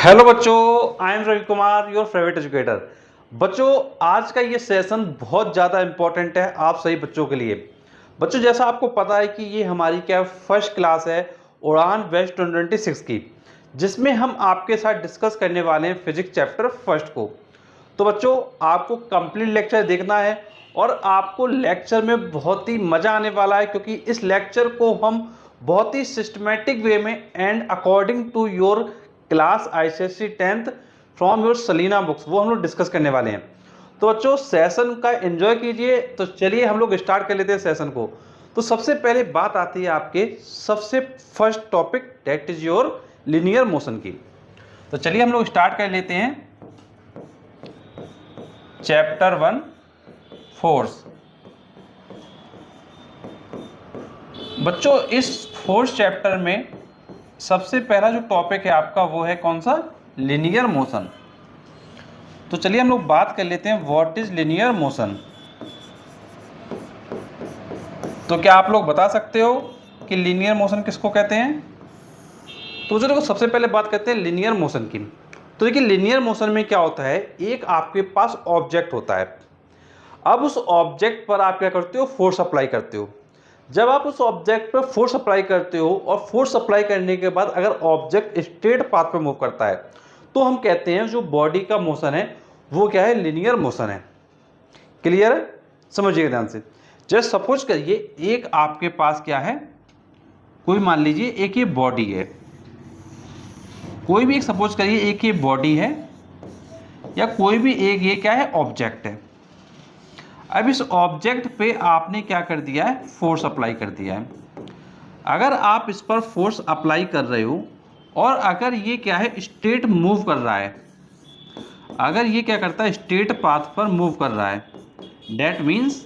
Hello बच्चों, I am Ravi Kumar, your favourite educator. बच्चों, आज का ये सेशन बहुत ज़्यादा इंपॉर्टेंट है आप सभी बच्चों के लिए। बच्चों, जैसा आपको पता है कि ये हमारी क्या फर्स्ट क्लास है उड़ान बैच 2026 की, जिसमें हम आपके साथ डिस्कस करने वाले हैं फिजिक्स चैप्टर फर्स्ट को। तो बच्चों, आपको कंप्लीट लेक्चर देखना है और आपको लेक्चर में बहुत ही मज़ा आने वाला है, क्योंकि इस लेक्चर को हम बहुत ही सिस्टमेटिक वे में and according to your class ICSE 10th from your Selina books वो हम लोग डिस्कस करने वाले हैं। तो बच्चों, सेशन का एंजॉय कीजिए। तो चलिए हम लोग स्टार्ट कर लेते हैं सेशन को। तो सबसे पहले बात आती है आपके सबसे first topic, that is your linear motion की। तो चलिए हम लोग स्टार्ट कर लेते हैं चैप्टर 1 फोर्स। बच्चों, इस फोर्स चैप्टर में सबसे पहला जो टॉपिक है आपका वो है कौन सा? Linear motion. तो चलिए हम लोग बात कर लेते हैं व्हाट इज लिनियर मोशन। तो क्या आप लोग बता सकते हो कि लिनियर मोशन किसको कहते हैं? तो जो देखो, सबसे पहले बात करते हैं लिनियर मोशन की। तो देखिए, लिनियर मोशन में क्या होता है, एक आपके पास ऑब्जेक्ट होता है। अब उस ऑब्जेक्ट पर आप क्या करते हो? फोर्स अप्लाई करते हो। जब आप उस ऑब्जेक्ट पर फोर्स अप्लाई करते हो और फोर्स अप्लाई करने के बाद अगर ऑब्जेक्ट स्ट्रेट पाथ पे मूव करता है, तो हम कहते हैं जो बॉडी का मोशन है वो क्या है? लिनियर मोशन है। क्लियर है? समझिएगा ध्यान से। जस्ट सपोज करिए एक आपके पास क्या है, कोई मान लीजिए एक ये बॉडी है, कोई भी एक सपोज करिए एक ये बॉडी है, या कोई भी एक ये क्या है? ऑब्जेक्ट है। अब इस ऑब्जेक्ट पे आपने क्या कर दिया है? फोर्स अप्लाई कर दिया है। अगर आप इस पर फोर्स अप्लाई कर रहे हो और अगर ये क्या है? स्ट्रेट मूव कर रहा है, अगर ये क्या करता है? स्ट्रेट पाथ पर मूव कर रहा है, डेट मीन्स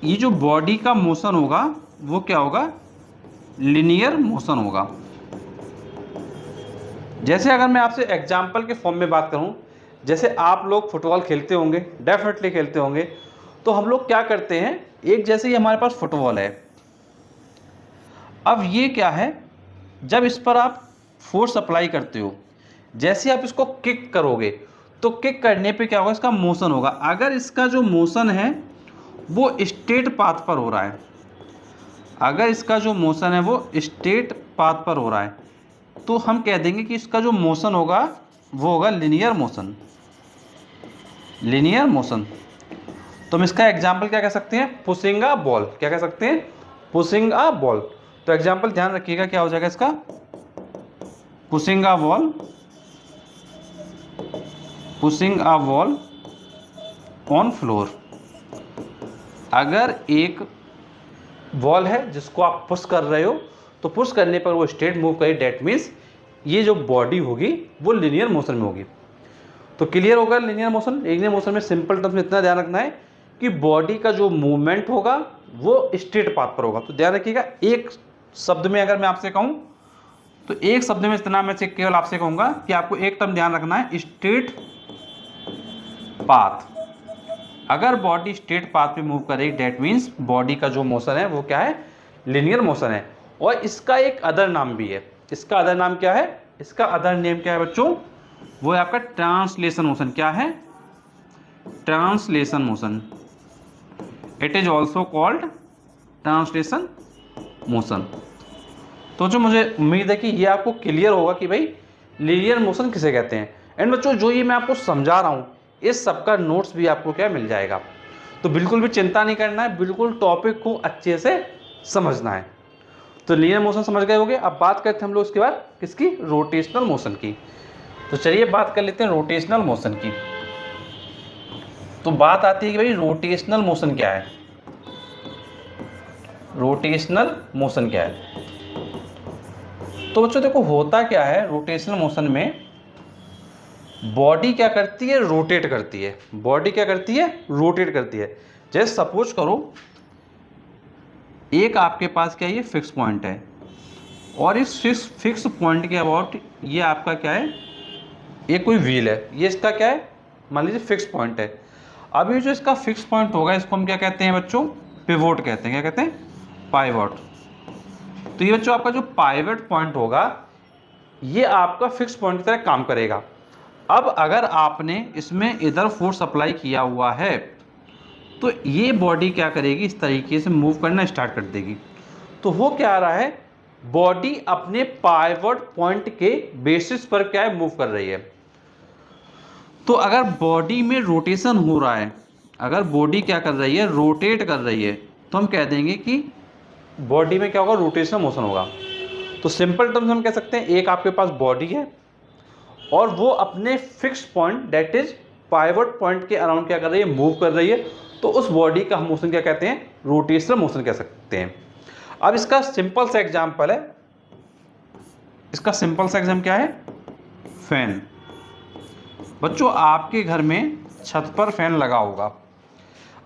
ये जो बॉडी का मोशन होगा वो क्या होगा? लिनियर मोशन होगा। जैसे अगर मैं आपसे एग्जाम्पल के फॉर्म में बात करूं, जैसे आप लोग फुटबॉल खेलते होंगे, डेफिनेटली खेलते होंगे। तो हम लोग क्या करते हैं, एक जैसे ही हमारे पास फुटबॉल है, अब ये क्या है? जब इस पर आप फोर्स अप्लाई करते हो, जैसे आप इसको किक करोगे तो किक करने पे क्या होगा? इसका मोशन होगा। अगर इसका जो मोशन है वो स्ट्रेट पाथ पर हो रहा है, अगर इसका जो मोशन है वो स्ट्रेट पाथ पर हो रहा है, तो हम कह देंगे कि इसका जो मोशन होगा वो होगा लिनियर मोशन। Linear motion. तो हम इसका एग्जाम्पल क्या कह सकते हैं? Pushing a ball. क्या कह सकते हैं? Pushing a ball. तो एग्जाम्पल ध्यान रखिएगा, क्या हो जाएगा इसका? Pushing a ball, pushing a ball on floor. अगर एक बॉल है जिसको आप पुश कर रहे हो, तो पुश करने पर वो स्ट्रेट मूव करे, डेट मीन्स ये जो बॉडी होगी वो लिनियर मोशन में होगी। तो क्लियर होगा लिनियर मोशन। लिनियर मोशन में सिंपल टर्म्स में इतना ध्यान रखना है कि बॉडी का जो मूवमेंट होगा वो स्ट्रेट पाथ पर होगा। तो ध्यान रखिएगा, एक शब्द में अगर मैं आपसे कहूँ तो एक शब्द में इतना मैं केवल आपसे कहूँगा कि आपको एक टर्म ध्यान रखना है, स्ट्रेट पाथ। अगर बॉडी स्ट्रेट पाथ पे मूव करेगी, डेट मीन्स बॉडी का जो मोशन है वो क्या है? लिनियर मोशन है। और इसका एक अदर नाम भी है। इसका अदर नाम क्या है? इसका अदर नेम क्या है बच्चों? वो है आपका ट्रांसलेशन मोशन। क्या है? Translation motion. It is also called translation motion. तो जो मुझे उम्मीद है कि ये आपको क्लियर होगा कि भाई लिनियर मोशन किसे कहते हैं। एंड बच्चों, जो ये मैं आपको समझा रहा हूँ इस सब का नोट्स भी आपको क्या मिल जाएगा। तो बिल्कुल भी चिंता नहीं करना है, बिल्कुल टॉपिक को अच्छे से समझना है। तो लिनियर मोशन समझ गए होंगे। अब बात करते हैं हम लोग इसके बाद किसकी? रोटेशनल मोशन की। तो चलिए बात कर लेते हैं रोटेशनल मोशन की। तो बात आती है कि भाई रोटेशनल मोशन क्या है? रोटेशनल मोशन क्या है? तो बच्चों देखो, होता क्या है रोटेशनल मोशन में, बॉडी क्या करती है? रोटेट करती है। बॉडी क्या करती है? रोटेट करती है। जैसे सपोज करो एक आपके पास क्या है? ये फिक्स पॉइंट है और इस फिक्स पॉइंट के अबाउट ये आपका क्या है? ये कोई व्हील है, ये इसका क्या है? मान लीजिए फिक्स पॉइंट है। अब ये जो इसका फिक्स पॉइंट होगा इसको हम क्या कहते हैं बच्चों? पिवोट कहते हैं। क्या कहते हैं? पाइवोट। तो ये बच्चों आपका जो पाइवट पॉइंट होगा, ये आपका फिक्स पॉइंट की तरह काम करेगा। अब अगर आपने इसमें इधर फोर्स अप्लाई किया हुआ है तो ये बॉडी क्या करेगी, इस तरीके से मूव करना स्टार्ट कर देगी। तो वो क्या आ रहा है, बॉडी अपने पाइवट पॉइंट के बेसिस पर क्या है, मूव कर रही है। तो अगर बॉडी में रोटेशन हो रहा है, अगर बॉडी क्या कर रही है, रोटेट कर रही है, तो हम कह देंगे कि बॉडी में क्या होगा, रोटेशनल मोशन होगा। तो सिंपल टर्म्स हम कह सकते हैं, एक आपके पास बॉडी है और वो अपने fix point that is pivot point के अराउंड क्या कर रही है, मूव कर रही है। तो उस बॉडी का हम मोशन क्या कहते हैं, रोटेशनल मोशन कह सकते हैं। अब इसका सिंपल सा एग्जांपल है, इसका सिंपल सा एग्जांपल क्या है, फैन। बच्चों आपके घर में छत पर फैन लगा होगा।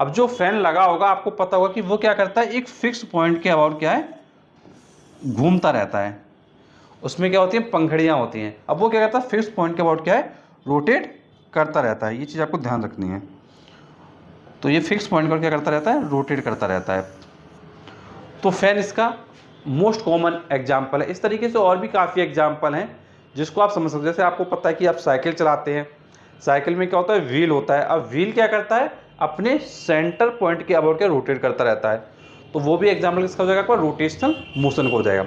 अब जो फैन लगा होगा आपको पता होगा कि वो क्या करता है, एक फिक्स पॉइंट के अबाउट क्या है, घूमता रहता है। उसमें क्या होती है, पंखड़ियाँ होती हैं। अब वो क्या करता है, फिक्स पॉइंट के अबाउट क्या है, रोटेट करता रहता है। ये चीज़ आपको ध्यान रखनी है। तो ये फिक्स पॉइंट पर क्या करता रहता है, रोटेट करता रहता है। तो फैन इसका मोस्ट कॉमन एग्जाम्पल है। इस तरीके से और भी काफ़ी एग्जाम्पल हैं जिसको आप समझ सकते हैं। जैसे आपको पता है कि आप साइकिल चलाते हैं, साइकिल में क्या होता है, व्हील होता है। अब व्हील क्या करता है, अपने सेंटर पॉइंट के अबाउट क्या रोटेट करता रहता है। तो वो भी एग्जाम्पल किसका हो जाएगा, आपका रोटेशनल मोशन को हो जाएगा।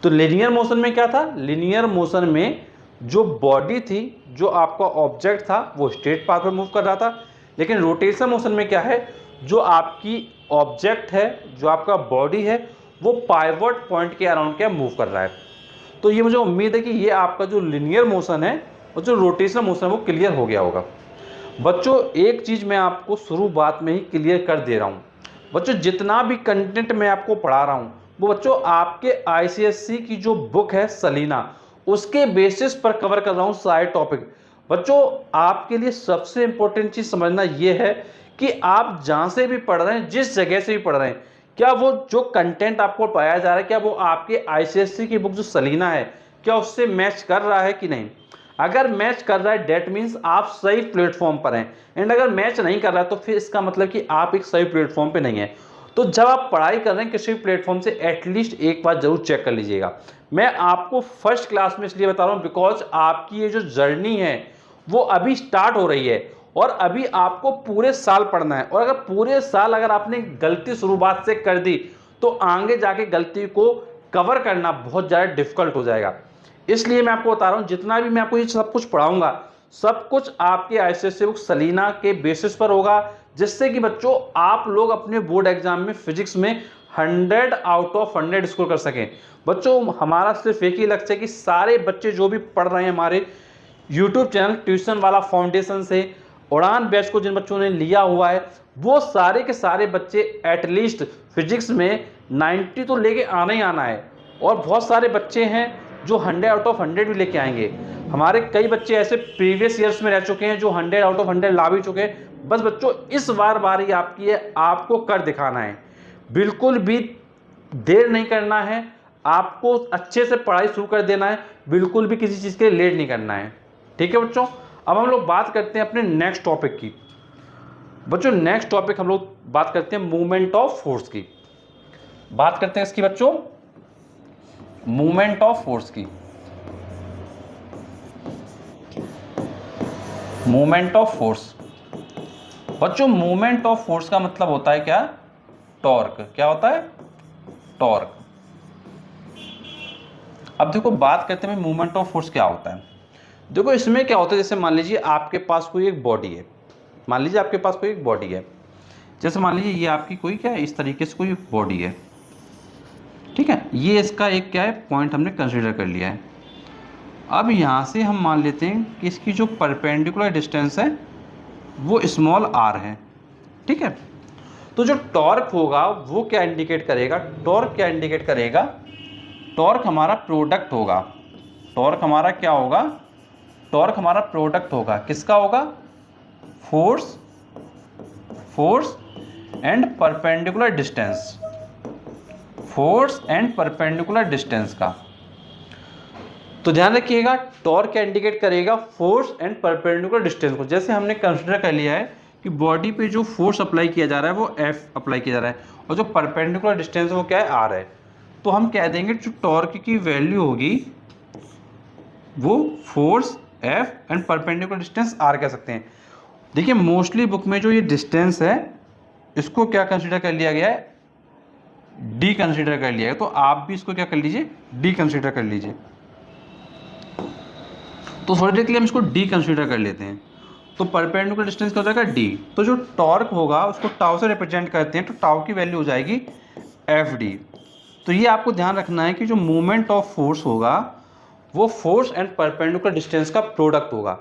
तो लीनियर मोशन में क्या था, लीनियर मोशन में जो बॉडी थी, जो आपका ऑब्जेक्ट था, वो स्ट्रेट पाथ पर मूव कर रहा था। लेकिन रोटेशनल मोशन में क्या है, जो आपकी ऑब्जेक्ट है, जो आपका बॉडी है, वो पाइवट पॉइंट के अराउंड क्या मूव कर रहा है। तो ये मुझे उम्मीद है कि ये आपका जो लीनियर मोशन है और जो रोटेशनल मोशन है वो क्लियर हो गया होगा। बच्चों एक चीज़ मैं आपको शुरुआत में ही क्लियर कर दे रहा हूँ। बच्चों जितना भी कंटेंट मैं आपको पढ़ा रहा हूँ वो बच्चों आपके आईसीएससी की जो बुक है सलीना, उसके बेसिस पर कवर कर रहा हूँ सारे टॉपिक। बच्चों आपके लिए सबसे इंपॉर्टेंट चीज़ समझना ये है कि आप जहाँ से भी पढ़ रहे हैं, जिस जगह से भी पढ़ रहे हैं, क्या वो जो कंटेंट आपको पढ़ाया जा रहा है, क्या वो आपके आईसीएससी की बुक जो सलीना है, क्या उससे मैच कर रहा है कि नहीं। अगर मैच कर रहा है डेट मीन्स आप सही प्लेटफॉर्म पर हैं, एंड अगर मैच नहीं कर रहा है तो फिर इसका मतलब कि आप एक सही प्लेटफॉर्म पे नहीं है। तो जब आप पढ़ाई कर रहे हैं किसी भी प्लेटफॉर्म से, एटलीस्ट एक बार जरूर चेक कर लीजिएगा। मैं आपको फर्स्ट क्लास में इसलिए बता रहा हूँ बिकॉज आपकी ये जो जर्नी है वो अभी स्टार्ट हो रही है और अभी आपको पूरे साल पढ़ना है। और अगर पूरे साल अगर आपने गलती शुरुआत से कर दी तो आगे जाके गलती को कवर करना बहुत ज़्यादा डिफिकल्ट हो जाएगा। इसलिए मैं आपको बता रहा हूँ जितना भी मैं आपको ये सब कुछ पढ़ाऊंगा, सब कुछ आपके आईसीएससी बुक सलीना के बेसिस पर होगा, जिससे कि बच्चों आप लोग अपने बोर्ड एग्जाम में फिजिक्स में 100 आउट ऑफ 100 स्कोर कर सकें। बच्चों हमारा सिर्फ एक ही लक्ष्य है कि सारे बच्चे जो भी पढ़ रहे हैं हमारे यूट्यूब चैनल ट्यूशन वाला फाउंडेशन से, उड़ान बैच को जिन बच्चों ने लिया हुआ है, वो सारे के सारे बच्चे एटलीस्ट फिजिक्स में 90 तो लेके आना ही आना है। और बहुत सारे बच्चे हैं जो 100 आउट ऑफ 100 भी लेके आएंगे। हमारे कई बच्चे ऐसे प्रीवियस ईयर्स में रह चुके हैं जो 100 आउट ऑफ 100 ला भी चुके हैं। बस बच्चों इस बार बारी आपकी है, आपको कर दिखाना है। बिल्कुल भी देर नहीं करना है, आपको अच्छे से पढ़ाई शुरू कर देना है, बिल्कुल भी किसी चीज़ के लिए लेट नहीं करना है। ठीक है बच्चों, अब हम लोग बात करते हैं अपने नेक्स्ट टॉपिक की। बच्चों नेक्स्ट टॉपिक हम लोग बात करते हैं मूवमेंट ऑफ फोर्स की। बात करते हैं इसकी बच्चों, मूवमेंट ऑफ फोर्स की। मूवमेंट ऑफ फोर्स बच्चों, मूवमेंट ऑफ फोर्स का मतलब होता है क्या, टॉर्क। क्या होता है, टॉर्क। अब देखो बात करते हैं मूवमेंट ऑफ फोर्स क्या होता है। देखो इसमें क्या होता है, जैसे मान लीजिए आपके पास कोई एक बॉडी है, मान लीजिए आपके पास कोई एक बॉडी है, जैसे मान लीजिए ये आपकी कोई क्या है, इस तरीके से कोई बॉडी है, ठीक है। ये इसका एक क्या है, पॉइंट हमने कंसीडर कर लिया है। अब यहाँ से हम मान लेते हैं कि इसकी जो परपेंडिकुलर डिस्टेंस है वो स्मॉल r है, ठीक है। तो जो टॉर्क होगा वो क्या इंडिकेट करेगा, टॉर्क क्या इंडिकेट करेगा, टॉर्क हमारा प्रोडक्ट होगा। टॉर्क हमारा क्या होगा, टॉर्क हमारा प्रोडक्ट होगा, किसका होगा, force and perpendicular distance, force and perpendicular distance का। तो ध्यान रखिएगा टॉर्क क्या इंडिकेट करेगा, फोर्स एंड परपेंडिकुलर डिस्टेंस को। जैसे हमने कंसीडर कर लिया है कि बॉडी पे जो फोर्स अप्लाई किया जा रहा है वो F अप्लाई किया जा रहा है और जो परपेंडिकुलर डिस्टेंस है वो क्या है, R है। तो हम कह देंगे जो टॉर्क की वैल्यू होगी वो force F and perpendicular distance R कह सकते हैं। देखिए मोस्टली बुक में जो ये डिस्टेंस है इसको क्या कंसीडर कर लिया गया है, डी कंसीडर कर लिया है। तो आप भी इसको क्या कर लीजिए, डी कंसीडर कर लीजिए। तो थोड़ी देर के लिए हम इसको डी कंसीडर कर लेते हैं। तो परपेंडिकुलर डिस्टेंस क्या हो जाएगा, डी। तो जो टॉर्क होगा उसको टाउ से रिप्रेजेंट करते हैं, तो टाउ की वैल्यू हो जाएगी एफ डी। तो ये आपको ध्यान रखना है कि जो मूवमेंट ऑफ फोर्स होगा वो फोर्स एंड परपेंडिकुलर डिस्टेंस का प्रोडक्ट होगा।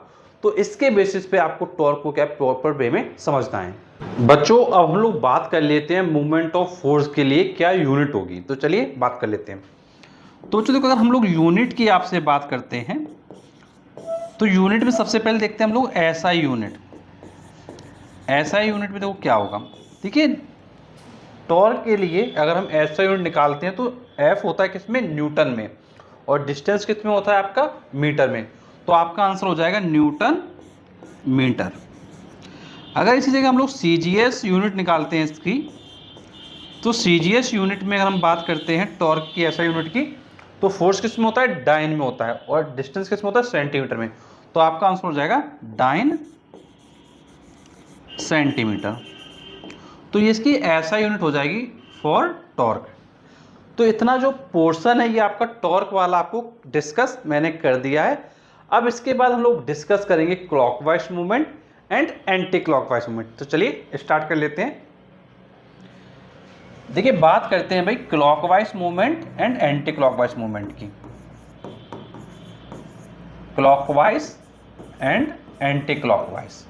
तो इसके बेसिस पे आपको टॉर्क को क्या प्रॉपर वे में समझना है। बच्चों अब हम लोग बात कर लेते हैं मूवमेंट ऑफ फोर्स के लिए क्या यूनिट होगी। तो चलिए बात कर लेते हैं। तो बच्चों देखो, अगर हम लोग यूनिट की आपसे बात करते हैं तो यूनिट में सबसे पहले देखते हैं हम लोग एसआई यूनिट। एसआई यूनिट में देखो क्या होगा। देखिए टॉर्क के लिए अगर हम एसआई यूनिट निकालते हैं तो एफ होता है किसमें, न्यूटन में, और डिस्टेंस किस में होता है आपका, मीटर में। तो आपका आंसर हो जाएगा न्यूटन मीटर। अगर इसी जगह हम लोग सीजीएस यूनिट निकालते हैं इसकी, तो सीजीएस यूनिट में अगर हम बात करते हैं टॉर्क की एसआई यूनिट की, तो फोर्स किस में होता है, डाइन में होता है, और डिस्टेंस किस में होता है, सेंटीमीटर में। तो आपका आंसर हो जाएगा डाइन सेंटीमीटर। तो ये इसकी ऐसा यूनिट हो जाएगी फॉर टॉर्क। तो इतना जो पोर्शन है ये आपका टॉर्क वाला आपको डिस्कस मैंने कर दिया है। अब इसके बाद हम लोग डिस्कस करेंगे clockwise movement and anti clockwise movement. तो चलिए स्टार्ट कर लेते हैं। देखिए बात करते हैं भाई clockwise movement and anti clockwise movement की। Clockwise and anti clockwise,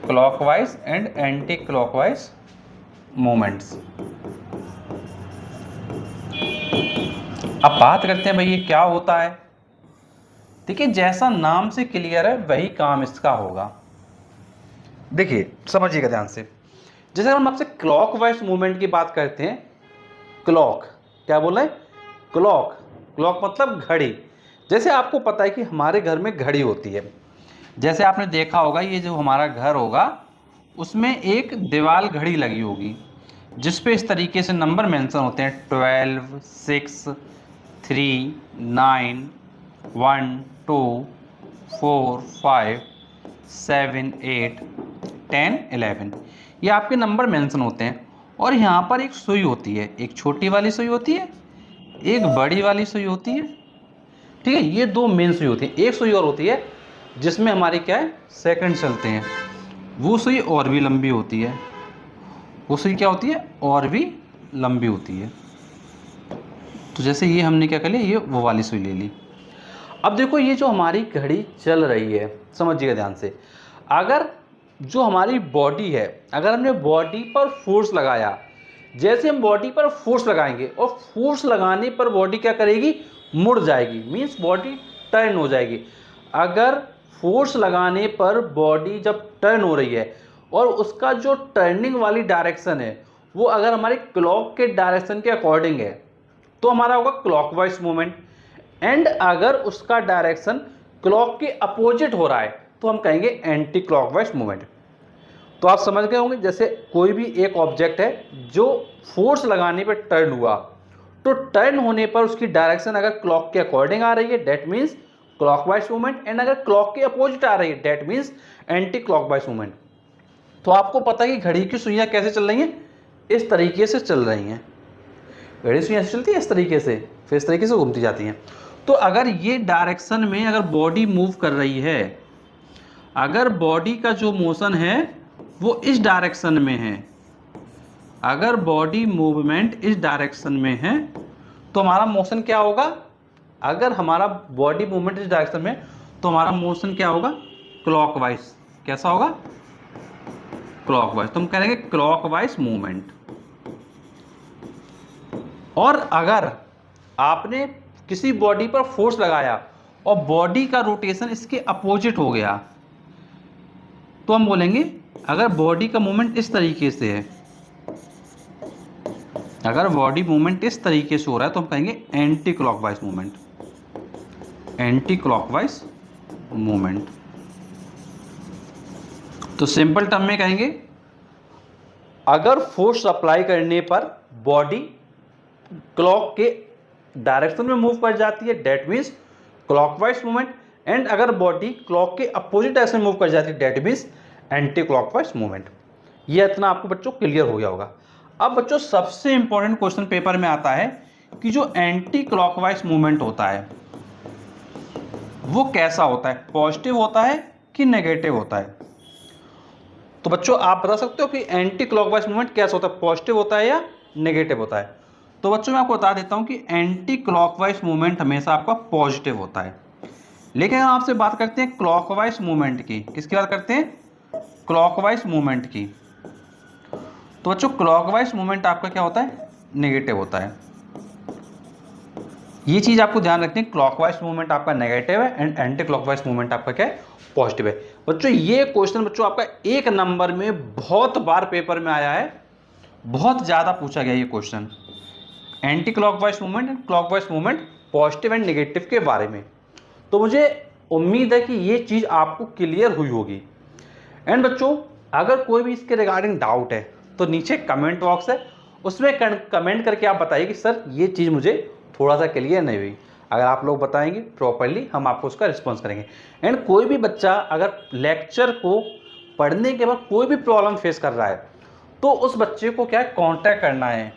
clockwise and anti clockwise movements. अब बात करते हैं भाई ये क्या होता है। देखिए जैसा नाम से क्लियर है वही काम इसका होगा। देखिए समझिएगा ध्यान से। जैसे हम आपसे क्लॉकवाइज मूवमेंट की बात करते हैं, क्लॉक क्या बोल रहे हैं, क्लॉक, क्लॉक मतलब घड़ी। जैसे आपको पता है कि हमारे घर में घड़ी होती है, जैसे आपने देखा होगा ये जो हमारा घर होगा उसमें एक दीवार घड़ी लगी होगी जिस पे इस तरीके से नंबर मेंशन होते हैं 12, 6, 3, 9, 1, 2, 4, 5, 7, 8, 10, 11, ये आपके नंबर मेंशन होते हैं। और यहाँ पर एक सुई होती है, एक छोटी वाली सुई होती है, एक बड़ी वाली सुई होती है, ठीक है। ये दो मेन सुई होती है। एक सुई और होती है जिसमें हमारे क्या है, सेकंड चलते हैं, वो सुई और भी लंबी होती है। वो सुई क्या होती है, और भी लंबी होती है। तो जैसे ये हमने क्या कर लिया, ये वो वाली सुई ले ली। अब देखो ये जो हमारी घड़ी चल रही है, समझिएगा ध्यान से। अगर जो हमारी बॉडी है, अगर हमने बॉडी पर फोर्स लगाया, जैसे हम बॉडी पर फोर्स लगाएंगे और फोर्स लगाने पर बॉडी क्या करेगी, मुड़ जाएगी, मीन्स बॉडी टर्न हो जाएगी। अगर फोर्स लगाने पर बॉडी जब टर्न हो रही है और उसका जो टर्निंग वाली डायरेक्शन है वो अगर हमारे क्लॉक के डायरेक्शन के अकॉर्डिंग है तो हमारा होगा क्लॉकवाइज मूवमेंट। एंड अगर उसका डायरेक्शन क्लॉक के अपोजिट हो रहा है तो हम कहेंगे एंटी क्लॉकवाइज मूवमेंट। तो आप समझ गए होंगे, जैसे कोई भी एक ऑब्जेक्ट है जो फोर्स लगाने पर टर्न हुआ, तो टर्न होने पर उसकी डायरेक्शन अगर क्लॉक के अकॉर्डिंग आ रही है that means clockwise movement, and अगर क्लॉक के अपोजिट आ रही है that means anti clockwise movement. तो आपको पता है कि घड़ी की सुइयां कैसे चल रही हैं, इस तरीके से चल रही हैं। घड़ी सुइयां ऐसे चलती है इस तरीके से, फिर इस तरीके से घूमती जाती हैं। तो अगर ये डायरेक्शन में अगर बॉडी मूव कर रही है, अगर बॉडी का जो मोशन है वो इस डायरेक्शन में है, अगर बॉडी मूवमेंट इस डायरेक्शन में है तो हमारा मोशन क्या होगा, अगर हमारा बॉडी मूवमेंट इस डायरेक्शन में तो हमारा मोशन क्या होगा, क्लॉकवाइज। कैसा होगा, क्लॉकवाइज। तो हम कहेंगे क्लॉकवाइज मूवमेंट। और अगर आपने किसी बॉडी पर फोर्स लगाया और बॉडी का रोटेशन इसके अपोजिट हो गया तो हम बोलेंगे, अगर बॉडी का मूवमेंट इस तरीके से है, अगर बॉडी मूवमेंट इस तरीके से हो रहा है तो हम कहेंगे anti clockwise movement, anti clockwise movement. तो सिंपल टर्म में कहेंगे, अगर फोर्स अप्लाई करने पर बॉडी क्लॉक के डायरेक्शन में मूव कर जाती है that means clockwise movement, and अगर बॉडी क्लॉक के अपोजिट डायरेक्शन में मूव कर जाती है that means anti clockwise movement. ये इतना आपको बच्चों क्लियर हो गया होगा। अब बच्चों सबसे इंपॉर्टेंट क्वेश्चन पेपर में आता है कि जो एंटी क्लॉकवाइज मूवमेंट होता है वो कैसा होता है, पॉजिटिव होता है कि नेगेटिव होता है। तो बच्चों आप बता सकते हो कि एंटी क्लॉकवाइज मूवमेंट कैसा होता है, पॉजिटिव होता है या नेगेटिव होता है। तो बच्चों मैं आपको बता देता हूं कि एंटी क्लॉकवाइज मूवमेंट हमेशा आपका पॉजिटिव होता है। लेकिन हम आपसे बात करते हैं क्लॉकवाइज मूवमेंट की, किसकी बात करते हैं, क्लॉकवाइज मूवमेंट की। तो बच्चों क्लॉकवाइज मूवमेंट आपका क्या होता है, नेगेटिव होता है। ये चीज आपको ध्यान रखनी है, क्लॉकवाइज मूवमेंट आपका नेगेटिव है एंड एंटी क्लॉकवाइज मूवमेंट आपका क्या है, पॉजिटिव है। बच्चों ये क्वेश्चन बच्चों आपका 1 नंबर में बहुत बार पेपर में आया है, बहुत ज्यादा पूछा गया ये question, anti clockwise movement and clockwise movement positive and negative के बारे में। तो मुझे उम्मीद है कि ये चीज आपको क्लियर हुई होगी। एंड बच्चों अगर कोई भी इसके रिगार्डिंग डाउट है तो नीचे कमेंट बॉक्स है, उसमें कमेंट करके आप बताइए कि सर ये चीज़ मुझे थोड़ा सा क्लियर नहीं हुई। अगर आप लोग बताएंगे प्रॉपरली हम आपको उसका रिस्पॉन्स करेंगे। एंड कोई भी बच्चा अगर लेक्चर को पढ़ने के बाद कोई भी प्रॉब्लम फेस कर रहा है तो उस बच्चे को क्या है, कॉन्टैक्ट करना है।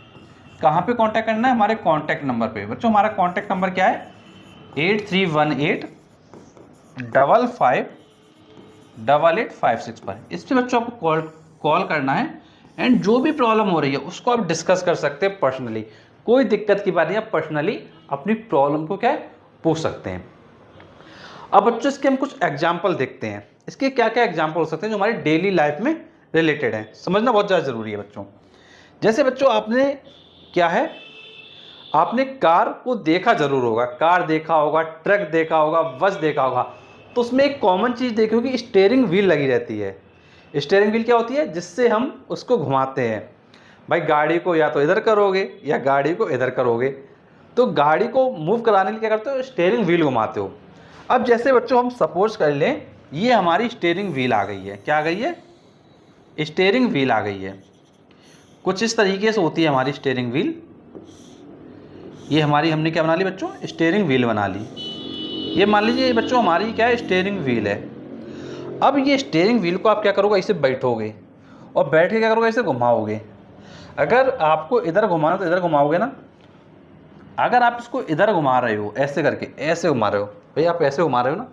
कहाँ पे कॉन्टैक्ट करना है, हमारे कॉन्टैक्ट नंबर पे। बच्चों हमारा कॉन्टैक्ट नंबर क्या है, 8318558856 पर। इस पर बच्चों आपको कॉल करना है एंड जो भी प्रॉब्लम हो रही है उसको आप डिस्कस कर सकते हैं पर्सनली। कोई दिक्कत की बात नहीं, आप पर्सनली अपनी प्रॉब्लम को क्या है, पूछ सकते हैं। अब बच्चों इसके हम कुछ एग्जाम्पल देखते हैं, इसके क्या क्या एग्जाम्पल हो सकते हैं जो हमारी डेली लाइफ में रिलेटेड है। समझना बहुत ज़्यादा ज़रूरी है बच्चों। जैसे बच्चों आपने क्या है, आपने कार को देखा जरूर होगा, कार देखा होगा, ट्रक देखा होगा, बस देखा होगा। तो उसमें एक कॉमन चीज़ देखी होगी, स्टीयरिंग व्हील लगी रहती है। स्टीयरिंग व्हील क्या होती है, जिससे हम उसको घुमाते हैं। भाई गाड़ी को या तो इधर करोगे या गाड़ी को इधर करोगे, तो गाड़ी को मूव कराने के लिए क्या करते हो, स्टीयरिंग व्हील घुमाते हो। अब जैसे बच्चों हम सपोज कर लें ये हमारी स्टीयरिंग व्हील आ गई है, क्या आ गई है, स्टीयरिंग व्हील आ गई है। कुछ इस तरीके से होती है हमारी स्टीयरिंग व्हील। ये हमारी हमने क्या बना ली बच्चों, स्टीयरिंग व्हील बना ली। ये मान लीजिए बच्चों हमारी क्या है, स्टीयरिंग व्हील है। अब ये स्टीयरिंग व्हील को आप क्या करोगे, इसे बैठोगे और बैठ के क्या करोगे, इसे घुमाओगे। अगर आपको इधर घुमाना तो इधर घुमाओगे ना। अगर आप इसको इधर घुमा रहे हो ऐसे करके, ऐसे घुमा रहे हो, भाई आप ऐसे घुमा रहे हो ना,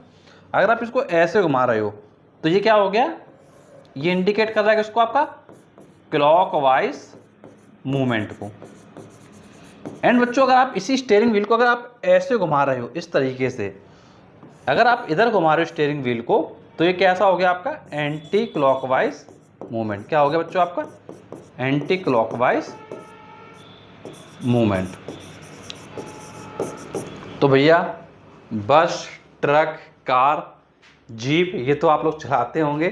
अगर आप इसको ऐसे घुमा रहे हो तो ये क्या हो गया, ये इंडिकेट कर रहा है कि इसको आपका क्लॉकवाइज मूवमेंट को। एंड बच्चों अगर आप इसी स्टीयरिंग व्हील को अगर आप ऐसे घुमा रहे हो इस तरीके से, अगर आप इधर घुमा रहे हो स्टीयरिंग व्हील को, तो ये कैसा हो गया आपका, एंटी क्लॉकवाइज मूवमेंट। क्या हो गया बच्चों आपका, एंटी क्लॉकवाइज मूवमेंट। तो भैया बस, ट्रक, कार, जीप ये तो आप लोग चलाते होंगे,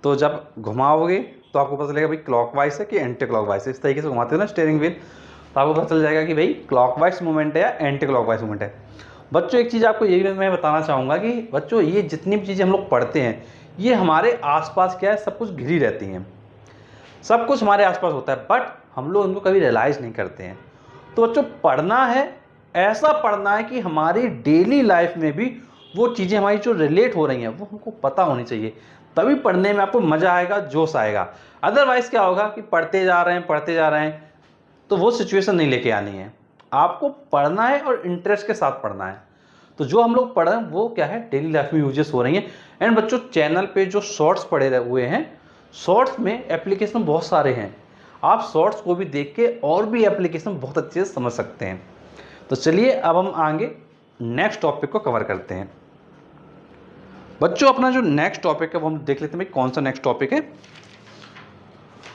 तो जब घुमाओगे तो आपको पता चलेगा भाई क्लॉकवाइज है कि एंटी क्लॉकवाइज है। इस तरीके से घुमाते हो ना स्टीयरिंग व्हील, तो आपको पता चल जाएगा कि भाई क्लॉकवाइज मूवमेंट है या एंटी क्लॉकवाइज मूवमेंट है। बच्चों एक चीज़ आपको ये भी मैं बताना चाहूँगा कि बच्चों ये जितनी भी चीज़ें हम लोग पढ़ते हैं ये हमारे आसपास क्या है, सब कुछ घिरी रहती हैं, सब कुछ हमारे आसपास होता है, बट हम लोग उनको कभी रियलाइज़ नहीं करते हैं। तो बच्चों पढ़ना है, ऐसा पढ़ना है कि हमारी डेली लाइफ में भी वो चीज़ें हमारी जो रिलेट हो रही हैं वो हमको पता होनी चाहिए, तभी पढ़ने में आपको मज़ा आएगा, जोश आएगा। अदरवाइज़ क्या होगा कि पढ़ते जा रहे हैं तो वो सिचुएशन नहीं लेके आनी है। आपको पढ़ना है और इंटरेस्ट के साथ पढ़ना है। तो जो हम लोग पढ़ रहे हैं वो क्या है, डेली लाइफ में यूजेस हो रही हैं। एंड बच्चों चैनल पे जो शॉर्ट्स पड़े हुए हैं, शॉर्ट्स में एप्लीकेशन बहुत सारे हैं, आप शॉर्ट्स को भी देख के और भी एप्लीकेशन बहुत अच्छे से समझ सकते हैं। तो चलिए अब हम आगे नेक्स्ट टॉपिक को कवर करते हैं। बच्चों अपना जो नेक्स्ट टॉपिक है वो हम देख लेते हैं भाई कौन सा नेक्स्ट टॉपिक है।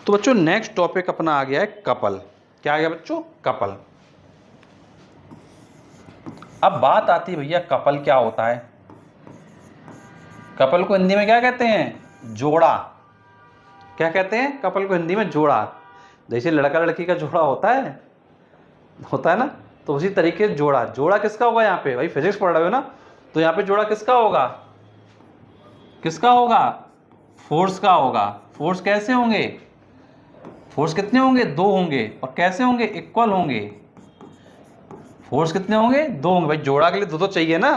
तो बच्चों नेक्स्ट टॉपिक अपना आ गया है कपल। क्या आ गया बच्चों, कपल। अब बात आती है भैया कपल क्या होता है। कपल को हिंदी में क्या कहते हैं, जोड़ा। क्या कहते हैं कपल को हिंदी में, जोड़ा। जैसे लड़का लड़की का जोड़ा होता है ना, तो उसी तरीके से जोड़ा। जोड़ा किसका होगा यहाँ पे, भाई फिजिक्स पढ़ रहे हो ना, तो यहाँ पे जोड़ा किसका होगा, फोर्स का होगा। फोर्स कैसे होंगे, फोर्स कितने होंगे, 2 होंगे, और कैसे होंगे, इक्वल होंगे। फोर्स कितने होंगे? 2 होंगे। भाई जोड़ा के लिए 2 तो चाहिए ना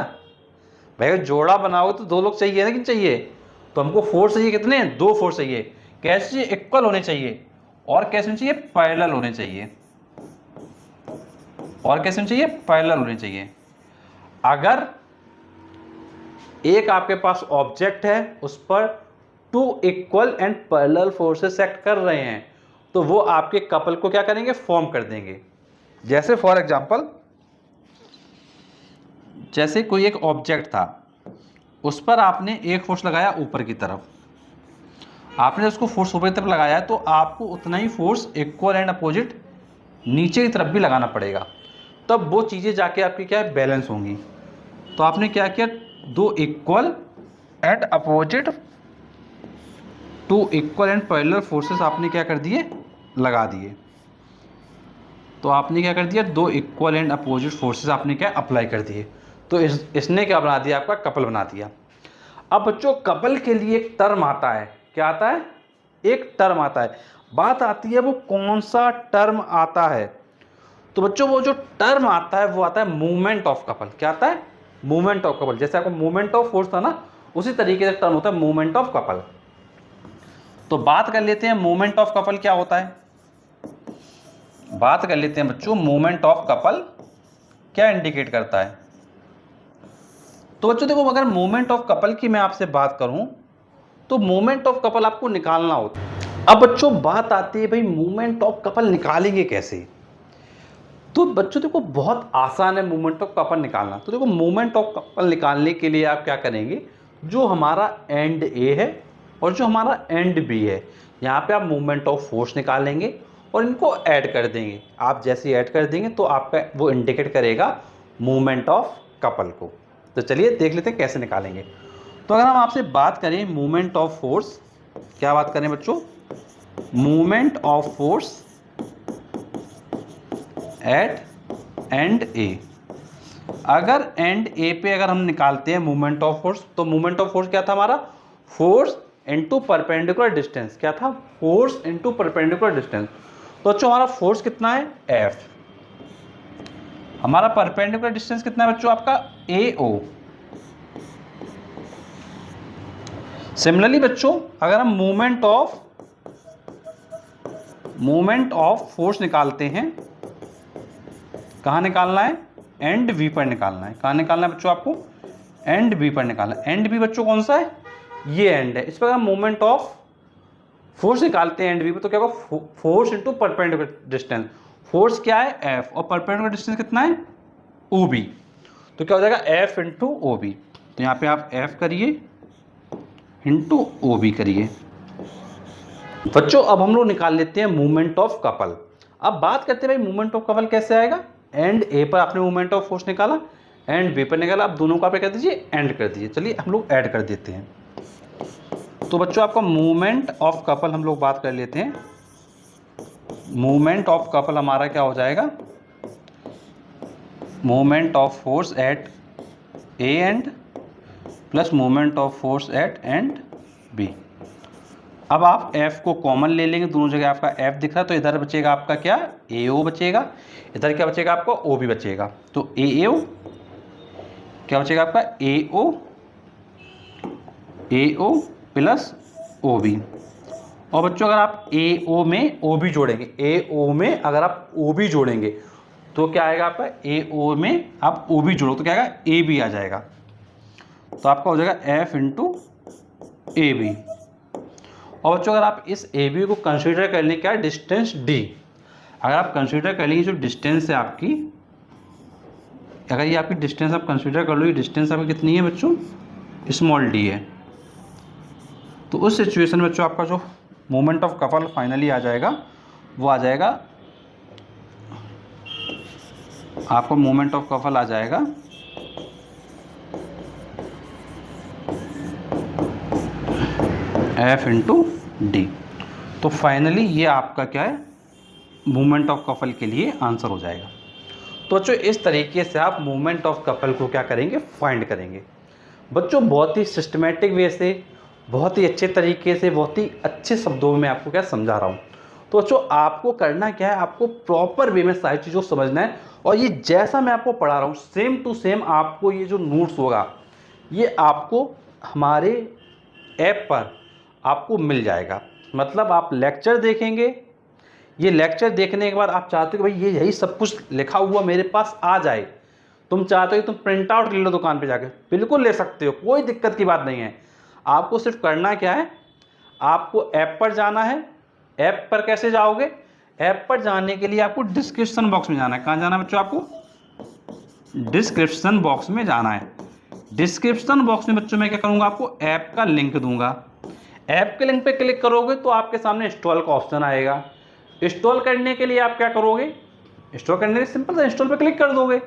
भाई, अगर जोड़ा बनाओगे तो 2 लोग चाहिए ना, कि चाहिए? तो हमको फोर्स चाहिए कितने? 2 फोर्स चाहिए। कैसे? इक्वल होने चाहिए। और कैसे होने चाहिए? पैरेलल होने चाहिए। और कैसे होने चाहिए? पैरेलल होने चाहिए। अगर एक आपके पास ऑब्जेक्ट है, उस पर 2 equal and parallel forces act कर रहे हैं, तो वो आपके कपल को क्या करेंगे? फॉर्म कर देंगे। जैसे फॉर एग्जांपल, जैसे कोई एक ऑब्जेक्ट था, उस पर आपने एक फोर्स लगाया ऊपर की तरफ, आपने उसको फोर्स ऊपर की तरफ लगाया है, तो आपको उतना ही फोर्स इक्वल एंड अपोजिट नीचे की तरफ भी लगाना पड़ेगा, तब वो चीज़ें जाके आपकी क्या है? बैलेंस होंगी। तो आपने क्या किया? 2 equal and opposite, 2 equal and parallel forces आपने क्या कर दिए? लगा दिए। तो आपने क्या कर दिया? 2 इक्वल एंड अपोजिट फोर्सेस आपने क्या अप्लाई कर दिए। तो इसने क्या बना दिया? आपका कपल बना दिया। अब बच्चों, कपल के लिए एक टर्म आता है। क्या आता है? एक टर्म आता है। बात आती है वो कौन सा टर्म आता है। तो बच्चों, वो जो टर्म आता है वो आता है मूवमेंट ऑफ कपल। क्या आता है? Movement of couple. जैसे आपको मूवमेंट ऑफ फोर्स था ना, उसी तरीके से टर्म होता है मूवमेंट ऑफ कपल। तो बात कर लेते हैं मूवमेंट ऑफ कपल क्या होता है। बात कर लेते हैं बच्चों, मूवमेंट ऑफ कपल क्या इंडिकेट करता है। तो बच्चों देखो, अगर मूवमेंट ऑफ कपल की मैं आपसे बात करूं, तो मूवमेंट ऑफ कपल आपको निकालना होता है। अब बच्चों बात आती है भाई, मूवमेंट ऑफ कपल निकालेंगे कैसे। तो बच्चों देखो, बहुत आसान है मूवमेंट ऑफ कपल निकालना। तो देखो, मूवमेंट ऑफ कपल निकालने के लिए आप क्या करेंगे? जो हमारा एंड ए है और जो हमारा एंड बी है, यहाँ पे आप मूवमेंट ऑफ फोर्स निकालेंगे और इनको ऐड कर देंगे। आप जैसे ऐड कर देंगे तो आपका वो इंडिकेट करेगा मूवमेंट ऑफ कपल को। तो चलिए देख लेते हैं कैसे निकालेंगे। तो अगर हम आपसे बात करें मूवमेंट ऑफ फोर्स, क्या बात करें बच्चों? Movement of force at end A. अगर एंड ए पे अगर हम निकालते हैं मूवमेंट ऑफ फोर्स, तो मूवमेंट ऑफ फोर्स क्या था हमारा? Force into perpendicular distance. क्या था? Force into perpendicular distance. तो बच्चों हमारा फोर्स कितना है? एफ। हमारा परपेंडिकुलर डिस्टेंस कितना है बच्चों? आपका ए ओ। सिमिलरली बच्चों, अगर हम मूवमेंट ऑफ फोर्स निकालते हैं, कहाँ निकालना है? एंड बी पर निकालना है। कहाँ निकालना है बच्चों आपको? एंड बी पर निकालना है। एंड बी बच्चों कौन सा है? ये एंड है। इस पर अगर मूवमेंट ऑफ फोर्स निकालते हैं एंड बी पर, तो क्या होगा? Force into perpendicular distance. Force क्या है? एफ, और परपेंडिकुलर डिस्टेंस कितना है? O B. तो क्या हो जाएगा? F into O B. तो यहाँ पे आप एफ करिए इंटू ओ बी करिए। बच्चों अब हम लोग निकाल लेते हैं मूवमेंट ऑफ कपल। अब बात करते हैं भाई, मूवमेंट ऑफ कपल कैसे आएगा? एंड ए पर आपने मूवमेंट ऑफ फोर्स निकाला, एंड बी पर निकाला, आप दोनों का पे कर दीजिए एंड कर दीजिए। चलिए हम लोग ऐड कर देते हैं। तो बच्चों आपका मूवमेंट ऑफ कपल हम लोग बात कर लेते हैं। मूवमेंट ऑफ कपल हमारा क्या हो जाएगा? Movement of force at A and plus movement of force at end B. अब आप F को कॉमन ले लेंगे, दोनों जगह आपका F दिख रहा है, तो इधर बचेगा आपका क्या? AO बचेगा। इधर क्या बचेगा आपका? OB बचेगा। तो AO क्या बचेगा आपका? AO plus OB। और बच्चों अगर आप AO में OB जोड़ेंगे, AO में अगर आप OB जोड़ेंगे तो क्या आएगा आपका? AO में आप OB जोड़ो तो क्या आएगा? AB आ जाएगा। तो आपका हो जाएगा F इंटू AB। और बच्चों अगर आप इस ए बी को कंसीडर कर लें, क्या डिस्टेंस डी, अगर आप कंसीडर कर लेंगे जो डिस्टेंस है आपकी, अगर ये आपकी डिस्टेंस आप कंसीडर कर लो, ये डिस्टेंस आपकी कितनी है बच्चों? स्मॉल डी है। तो उस सिचुएशन में बच्चों आपका जो मोमेंट ऑफ कपल फाइनली आ जाएगा, वो आ जाएगा आपका मोमेंट ऑफ कपल आ जाएगा F इंटू डी। तो फाइनली ये आपका क्या है? मूवमेंट ऑफ कपल के लिए आंसर हो जाएगा। तो बच्चों इस तरीके से आप मूवमेंट ऑफ कपल को क्या करेंगे? फाइंड करेंगे। बच्चों बहुत ही सिस्टमेटिक वे से, बहुत ही अच्छे तरीके से, बहुत ही अच्छे शब्दों में आपको क्या समझा रहा हूँ। तो बच्चों आपको करना क्या है? आपको प्रॉपर वे में सारी चीज़ों को समझना है और ये जैसा मैं आपको पढ़ा रहा हूँ सेम टू सेम आपको ये जो नोट्स होगा ये आपको हमारे ऐप पर आपको मिल जाएगा। मतलब आप लेक्चर देखेंगे, ये लेक्चर देखने के बाद आप चाहते हो कि भाई ये यही सब कुछ लिखा हुआ मेरे पास आ जाए, तुम चाहते हो कि तुम प्रिंट आउट ले लो दुकान पे जाके, बिल्कुल ले सकते हो, कोई दिक्कत की बात नहीं है। आपको सिर्फ करना क्या है, आपको ऐप पर जाना है। ऐप पर कैसे जाओगे, ऐप पर जाने के लिए आपको डिस्क्रिप्शन बॉक्स में जाना है। कहाँ जाना है बच्चों, आपको डिस्क्रिप्शन बॉक्स में जाना है। डिस्क्रिप्शन बॉक्स में बच्चों मैं क्या करूँगा, आपको ऐप का लिंक दूंगा। ऐप के लिंक पे क्लिक करोगे तो आपके सामने इंस्टॉल का ऑप्शन आएगा। इंस्टॉल करने के लिए आप क्या करोगे, इंस्टॉल करने के लिए सिंपल सा इंस्टॉल पे क्लिक कर दोगे।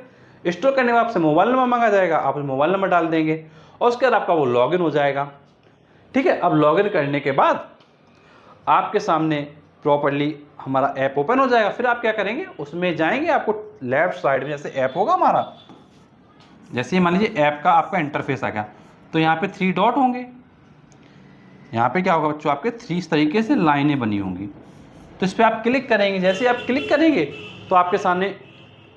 इंस्टॉल करने के बाद आपसे मोबाइल नंबर मांगा जाएगा, आप मोबाइल नंबर डाल देंगे और उसके बाद आपका वो लॉगिन हो जाएगा। ठीक है, अब लॉगिन करने के बाद आपके सामने प्रॉपर्ली हमारा ऐप ओपन हो जाएगा। फिर आप क्या करेंगे, उसमें जाएंगे, आपको लेफ्ट साइड में जैसे ऐप होगा हमारा, जैसे ही मान लीजिए ऐप का आपका इंटरफेस आ गया तो यहाँ पे 3 डॉट होंगे। यहाँ पे क्या होगा बच्चों, आपके 3 इस तरीके से लाइनें बनी होंगी। तो इस पर आप क्लिक करेंगे। जैसे ही आप क्लिक करेंगे तो आपके सामने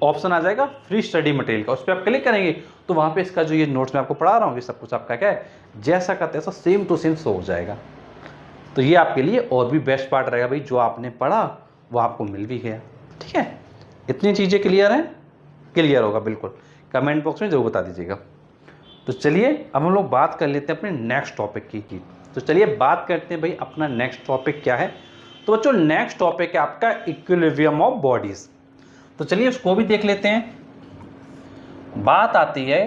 ऑप्शन आ जाएगा फ्री स्टडी मटेरियल का। उस पर आप क्लिक करेंगे तो वहाँ पे इसका जो ये नोट्स मैं आपको पढ़ा रहा हूँ ये सब कुछ आपका क्या है, जैसा का तैसा सेम टू सेम शो हो जाएगा। तो ये आपके लिए और भी बेस्ट पार्ट रहेगा भाई, जो आपने पढ़ा वो आपको मिल भी गया। ठीक है, इतनी चीज़ें क्लियर हैं, क्लियर होगा बिल्कुल, कमेंट बॉक्स में जरूर बता दीजिएगा। तो चलिए अब हम लोग बात कर लेते हैं अपने नेक्स्ट टॉपिक की। तो चलिए बात करते हैं भाई अपना नेक्स्ट टॉपिक क्या है। तो बच्चों नेक्स्ट टॉपिक है आपका इक्विलिब्रियम ऑफ बॉडीज। तो चलिए उसको भी देख लेते हैं। बात आती है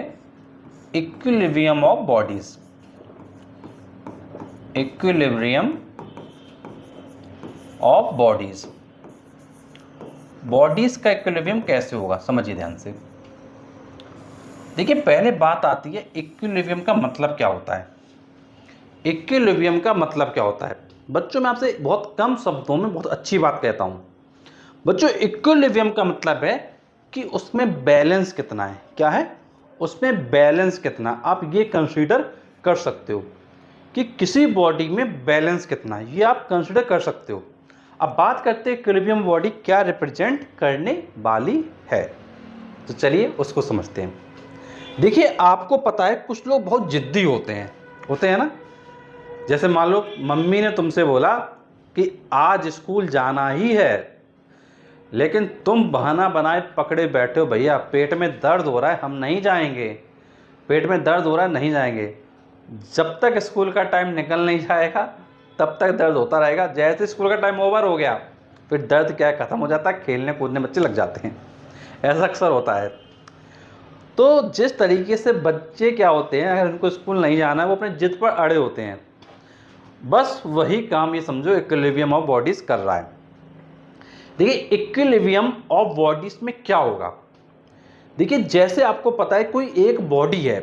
equilibrium of bodies. Equilibrium of bodies, bodies का इक्विलिब्रियम कैसे होगा, समझिए ध्यान से। देखिए पहले बात आती है इक्विलिब्रियम का मतलब क्या होता है। इक्विलिब्रियम का मतलब क्या होता है बच्चों, मैं आपसे बहुत कम शब्दों में बहुत अच्छी बात कहता हूं बच्चों। इक्विलिब्रियम का मतलब है कि उसमें बैलेंस कितना है। क्या है, उसमें बैलेंस कितना, आप ये कंसीडर कर सकते हो कि किसी बॉडी में बैलेंस कितना है, ये आप कंसीडर कर सकते हो। अब बात करते हैं इक्विलिब्रियम बॉडी क्या रिप्रेजेंट करने वाली है। तो चलिए उसको समझते हैं। देखिए आपको पता है कुछ लोग बहुत जिद्दी होते हैं ना। जैसे मान लो मम्मी ने तुमसे बोला कि आज स्कूल जाना ही है, लेकिन तुम बहाना बनाए पकड़े बैठे हो, भैया पेट में दर्द हो रहा है हम नहीं जाएंगे, पेट में दर्द हो रहा है नहीं जाएंगे। जब तक स्कूल का टाइम निकल नहीं जाएगा तब तक दर्द होता रहेगा। जैसे स्कूल का टाइम ओवर हो गया फिर दर्द क्या है, ख़त्म हो जाता है, खेलने कूदने बच्चे लग जाते हैं। ऐसा अक्सर होता है। तो जिस तरीके से बच्चे क्या होते हैं, अगर उनको स्कूल नहीं जाना है वो अपने जिद पर अड़े होते हैं, बस वही काम ये समझो इक्विलिब्रियम ऑफ बॉडीज कर रहा है। देखिए इक्विलिब्रियम ऑफ बॉडीज में क्या होगा, देखिए जैसे आपको पता है कोई एक बॉडी है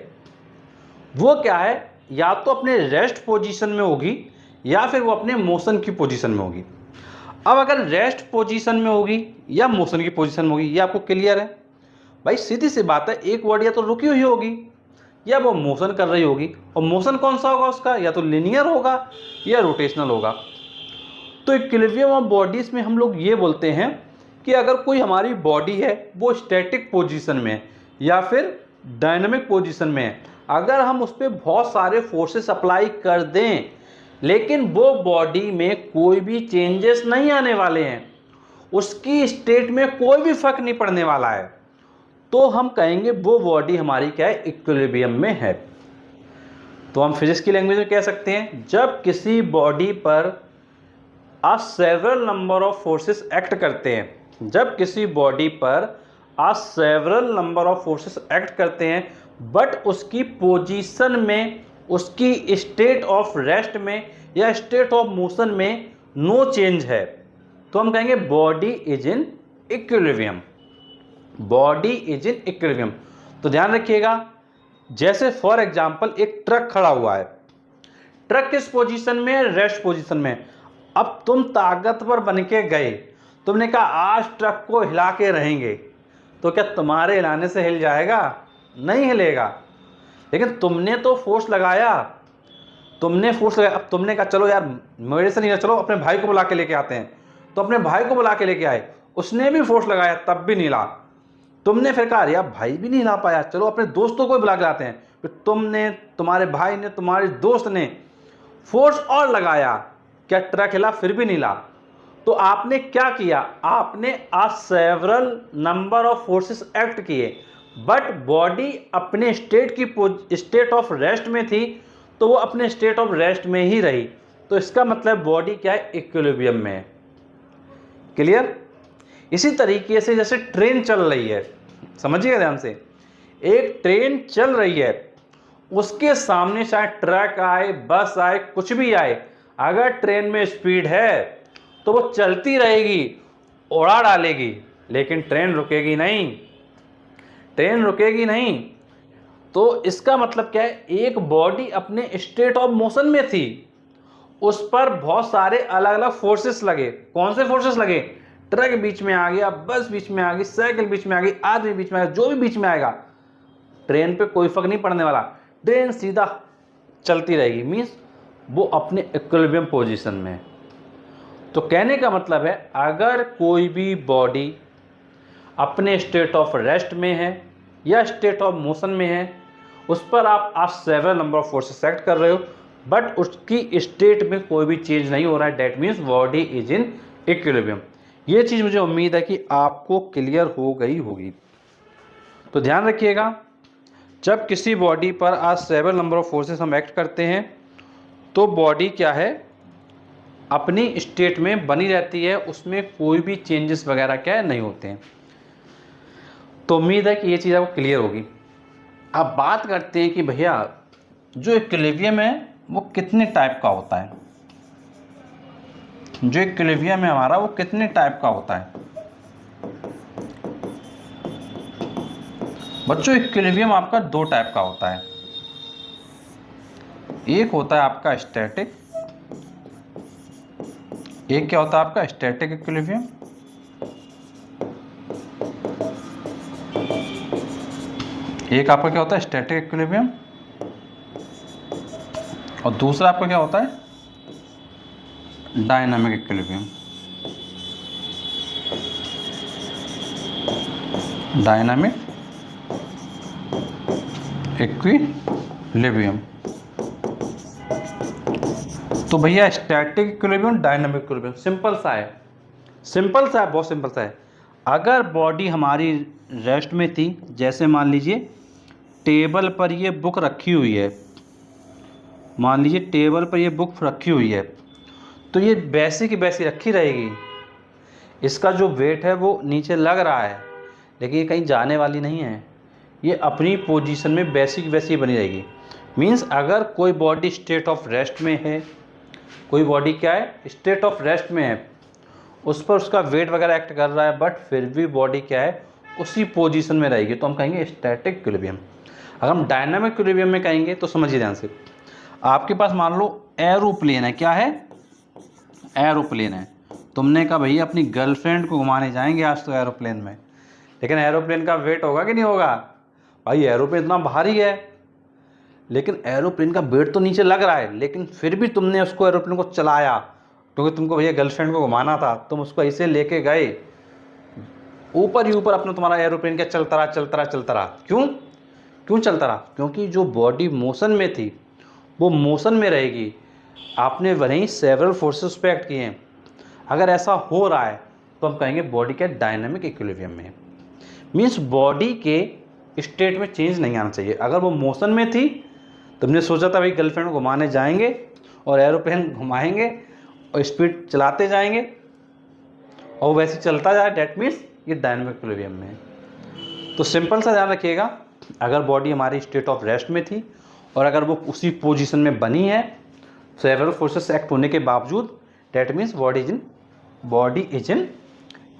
वो क्या है, या तो अपने रेस्ट पोजीशन में होगी या फिर वो अपने मोशन की पोजीशन में होगी। अब अगर रेस्ट पोजीशन में होगी या मोशन की पोजीशन में होगी ये आपको क्लियर है भाई, सीधी सी बात है। एक बॉडी या तो रुकी हुई होगी या वो मोशन कर रही होगी, और मोशन कौन सा होगा उसका, या तो लिनियर होगा या रोटेशनल होगा। तो इक्विलिब्रियम ऑफ बॉडीज में हम लोग ये बोलते हैं कि अगर कोई हमारी बॉडी है वो स्टैटिक पोजीशन में है या फिर डायनामिक पोजीशन में है, अगर हम उस पर बहुत सारे फोर्सेस अप्लाई कर दें लेकिन वो बॉडी में कोई भी चेंजेस नहीं आने वाले हैं, उसकी स्टेट में कोई भी फर्क नहीं पड़ने वाला है, तो हम कहेंगे वो बॉडी हमारी क्या है, इक्विलिब्रियम में है। तो हम फिजिक्स की लैंग्वेज में कह सकते हैं जब किसी बॉडी पर several number of forces act करते हैं, जब किसी बॉडी पर several number of forces act करते हैं बट उसकी पोजीशन में, उसकी स्टेट ऑफ रेस्ट में या स्टेट ऑफ मोशन में नो चेंज है, तो हम कहेंगे body is in equilibrium. Body is in equilibrium. तो ध्यान रखिएगा, जैसे फॉर एग्जांपल एक ट्रक खड़ा हुआ है, ट्रक किस पोजीशन में है, रेस्ट पोजीशन में। अब तुम ताकतवर बन के गए, तुमने कहा आज ट्रक को हिला के रहेंगे, तो क्या तुम्हारे हिलाने से हिल जाएगा, नहीं हिलेगा। लेकिन तुमने तो फोर्स लगाया, तुमने फोर्स लगाया। अब तुमने कहा चलो यार मेरे से नहीं, चलो अपने भाई को बुला के लेके आते हैं, तो अपने भाई को बुला के लेके आए, उसने भी फोर्स लगाया तब भी नहीं हिला, तुमने फिर कहा यार भाई भी नहीं हिला पाया, चलो अपने दोस्तों को भी बुला के लाते हैं। फिर तुमने, तुम्हारे भाई ने, तुम्हारे दोस्त ने फोर्स और लगाया, क्या ट्रक हिला? फिर भी नहीं हिला। तो आपने क्या किया? आपने several number of forces act किए, बट बॉडी अपने स्टेट ऑफ रेस्ट में थी, तो वो अपने स्टेट ऑफ रेस्ट में ही रही। तो इसका मतलब बॉडी क्या है? इक्विलिब्रियम में है। क्लियर? इसी तरीके से जैसे ट्रेन चल रही है, समझिएगा ध्यान से, एक ट्रेन चल रही है, उसके सामने चाहे ट्रक आए, बस आए, कुछ भी आए, अगर ट्रेन में स्पीड है तो वो चलती रहेगी, उड़ा डालेगी, लेकिन ट्रेन रुकेगी नहीं, ट्रेन रुकेगी नहीं। तो इसका मतलब क्या है? एक बॉडी अपने स्टेट ऑफ मोशन में थी, उस पर बहुत सारे अलग अलग फोर्सेस लगे। कौन से फोर्सेस लगे? ट्रक बीच में आ गया, बस बीच में आ गई, साइकिल बीच में आ गई, आदमी बीच में आ गया, जो भी बीच में आएगा, ट्रेन पे कोई फर्क नहीं पड़ने वाला, ट्रेन सीधा चलती रहेगी। मीन्स वो अपने इक्विलिब्रियम पोजीशन में है। तो कहने का मतलब है, अगर कोई भी बॉडी अपने स्टेट ऑफ रेस्ट में है या स्टेट ऑफ मोशन में है, उस पर आप several number of forces act कर रहे हो, बट उसकी स्टेट में कोई भी चेंज नहीं हो रहा है, that means body is in equilibrium. ये चीज़ मुझे उम्मीद है कि आपको क्लियर हो गई होगी। तो ध्यान रखिएगा, जब किसी बॉडी पर सेवरल नंबर ऑफ फोर्सेस हम एक्ट करते हैं, तो बॉडी क्या है? अपनी स्टेट में बनी रहती है, उसमें कोई भी चेंजेस वगैरह क्या है? नहीं होते हैं। तो उम्मीद है कि ये चीज़ आपको क्लियर होगी। अब बात करते हैं कि भैया जो इक्विलिब्रियम है वो कितने टाइप का होता है। जो इक्विलिब्रियम है हमारा, वो कितने टाइप का होता है? बच्चों, इक्विलिब्रियम आपका दो टाइप का होता है। एक होता है आपका स्टैटिक, एक क्या होता है आपका? Static equilibrium. एक आपका क्या होता है? Static equilibrium. और दूसरा आपका क्या होता है? Dynamic equilibrium. Dynamic equilibrium. तो भैया static equilibrium, dynamic equilibrium simple सा है, सिंपल सा है, बहुत सिंपल सा है। अगर बॉडी हमारी रेस्ट में थी, जैसे मान लीजिए टेबल पर ये बुक रखी हुई है, मान लीजिए टेबल पर ये बुक रखी हुई है, तो ये वैसी की वैसी रखी रहेगी। इसका जो वेट है वो नीचे लग रहा है, लेकिन ये कहीं जाने वाली नहीं है, ये अपनी पोजीशन में वैसी की वैसी बनी रहेगी। मीन्स अगर कोई बॉडी स्टेट ऑफ रेस्ट में है, कोई बॉडी क्या है? स्टेट ऑफ रेस्ट में है, उस पर उसका वेट वगैरह एक्ट कर रहा है, बट फिर भी बॉडी क्या है? उसी पोजीशन में रहेगी, तो हम कहेंगे स्टैटिक इक्विलिब्रियम। अगर हम डायनामिक इक्विलिब्रियम में कहेंगे तो समझिए ध्यान से, आपके पास मान लो एरोप्लेन है, क्या है? एरोप्लेन है। तुमने कहा भैया अपनी गर्लफ्रेंड को घुमाने जाएंगे आज तो एरोप्लेन में, लेकिन एरोप्लेन का वेट होगा कि नहीं होगा? भाई एरोप्लेन इतना भारी है, लेकिन एरोप्लेन का वेट तो नीचे लग रहा है, लेकिन फिर भी तुमने उसको एरोप्लेन को चलाया, क्योंकि तुमको भैया गर्लफ्रेंड को घुमाना था, तुम उसको ऐसे लेके गए, ऊपर ही ऊपर अपना तुम्हारा एरोप्लेन क्या चलता रहा, चलता रहा, चलता रहा। क्यों चलता रहा? क्योंकि जो बॉडी मोशन में थी वो मोशन में रहेगी, आपने वहीं सेवरल फोर्सेस पे एक्ट किए हैं। अगर ऐसा हो रहा है तो हम कहेंगे बॉडी क्या? डायनामिक इक्विलिब्रियम में। मीन्स बॉडी के स्टेट में चेंज नहीं आना चाहिए। अगर वो मोशन में थी, तुमने सोचा था भाई गर्लफ्रेंड को घुमाने जाएंगे और एरोप्लेन घुमाएंगे और स्पीड चलाते जाएंगे और वैसे चलता जाए, डेट मीन्स ये डायनामिक इक्विलिब्रियम में है। तो सिंपल सा ध्यान रखिएगा, अगर बॉडी हमारी स्टेट ऑफ रेस्ट में थी और अगर वो उसी पोजीशन में बनी है, सेवरल फोर्सेस एक्ट होने के बावजूद, that means body is in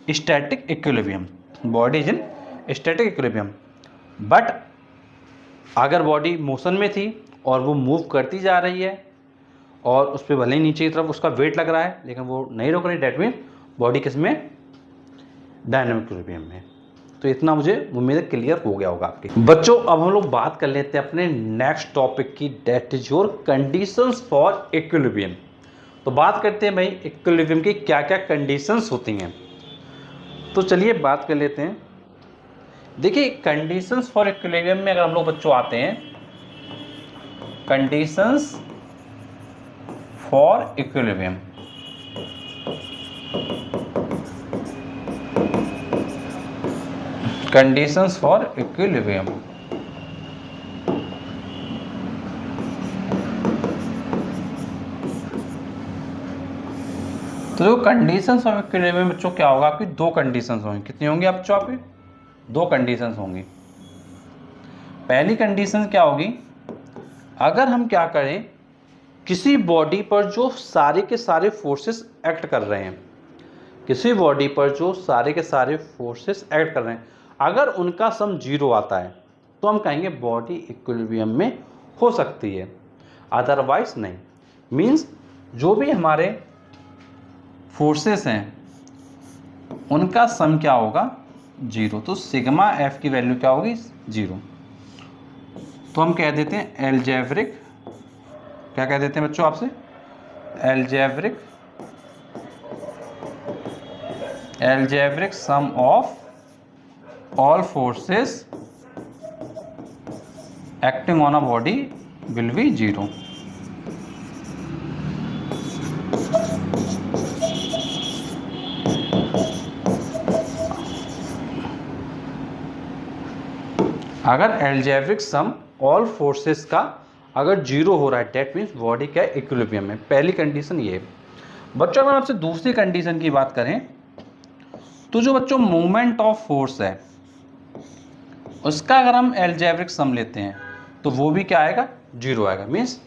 static equilibrium. Body is in static equilibrium. But अगर बॉडी मोशन में थी और वो मूव करती जा रही है और उस पर भले ही नीचे की तरफ उसका वेट लग रहा है, लेकिन वो नहीं रुक रही, डेट मीन्स बॉडी किस में? डायनामिक इक्विलिब्रियम में। तो इतना मुझे उम्मीद है क्लियर हो गया होगा आपके बच्चों। अब हम लोग बात कर लेते हैं अपने नेक्स्ट टॉपिक की, that is your conditions for equilibrium. तो बात करते हैं भाई इक्विलिब्रियम की क्या क्या कंडीशंस होती हैं। तो चलिए बात कर लेते हैं देखिए कंडीशंस फॉर इक्विलिब्रियम में अगर हम लोग बच्चों आते हैं, conditions for equilibrium, conditions for equilibrium, तो जो कंडीशंस ऑफ इक्विलिब्रियम में बच्चों क्या होगा, आपकी दो कंडीशंस होंगी। कितनी होंगी आप बच्चों? आपकी दो कंडीशंस होंगी। पहली कंडीशन क्या होगी, अगर हम क्या करें, किसी बॉडी पर जो सारे के सारे फोर्सेस एक्ट कर रहे हैं, किसी बॉडी पर जो सारे के सारे फोर्सेस एक्ट कर रहे हैं, अगर उनका सम 0 आता है तो हम कहेंगे बॉडी इक्विलिब्रियम में हो सकती है, अदरवाइज नहीं। मीन्स जो भी हमारे फोर्सेस हैं उनका सम क्या होगा? 0। तो सिग्मा एफ की वैल्यू क्या होगी? 0। तो हम कह देते हैं एलजेब्रिक, क्या कह देते हैं बच्चों आपसे? Algebraic sum of all forces acting on a body will be 0। अगर एलजेब्रिक सम ऑल फोर्सेस का अगर 0 हो रहा है, डेट मीन्स बॉडी क्या है? इक्विलिब्रियम में। पहली कंडीशन ये है। बच्चों अगर आपसे दूसरी कंडीशन की बात करें तो जो बच्चों मूवमेंट ऑफ फोर्स है उसका अगर हम एलजेब्रिक सम लेते हैं तो वो भी क्या आएगा? 0 आएगा। मीन्स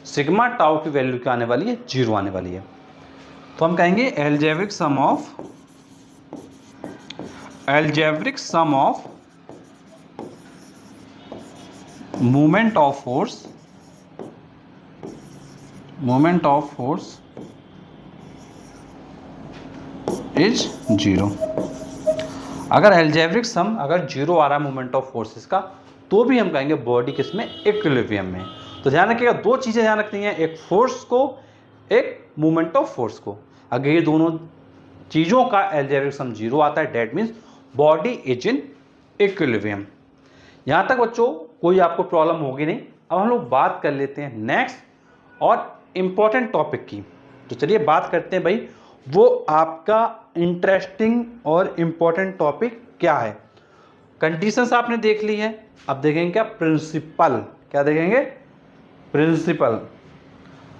सिग्मा टाउ की वैल्यू क्या आने वाली है? 0 आने वाली है। तो हम कहेंगे algebraic sum of movement of force is 0। अगर एलजेब्रिक सम अगर 0 आ रहा है मूवमेंट ऑफ फोर्सेस का, तो भी हम कहेंगे बॉडी किसमें? इक्विलिब्रियम में। तो ध्यान रखिएगा, दो चीजें ध्यान रखनी है, एक फोर्स को, एक मूवमेंट ऑफ फोर्स को। अगर ये दोनों चीजों का एलजेब्रिक सम 0 आता है, that means body is in equilibrium. यहां तक बच्चों कोई आपको प्रॉब्लम होगी नहीं। अब हम लोग बात कर लेते हैं नेक्स्ट और इंपॉर्टेंट टॉपिक की। तो चलिए बात करते हैं भाई, वो आपका इंटरेस्टिंग और इंपॉर्टेंट टॉपिक क्या है। कंडीशंस आपने देख ली है, अब देखेंगे क्या? प्रिंसिपल। क्या देखेंगे? प्रिंसिपल।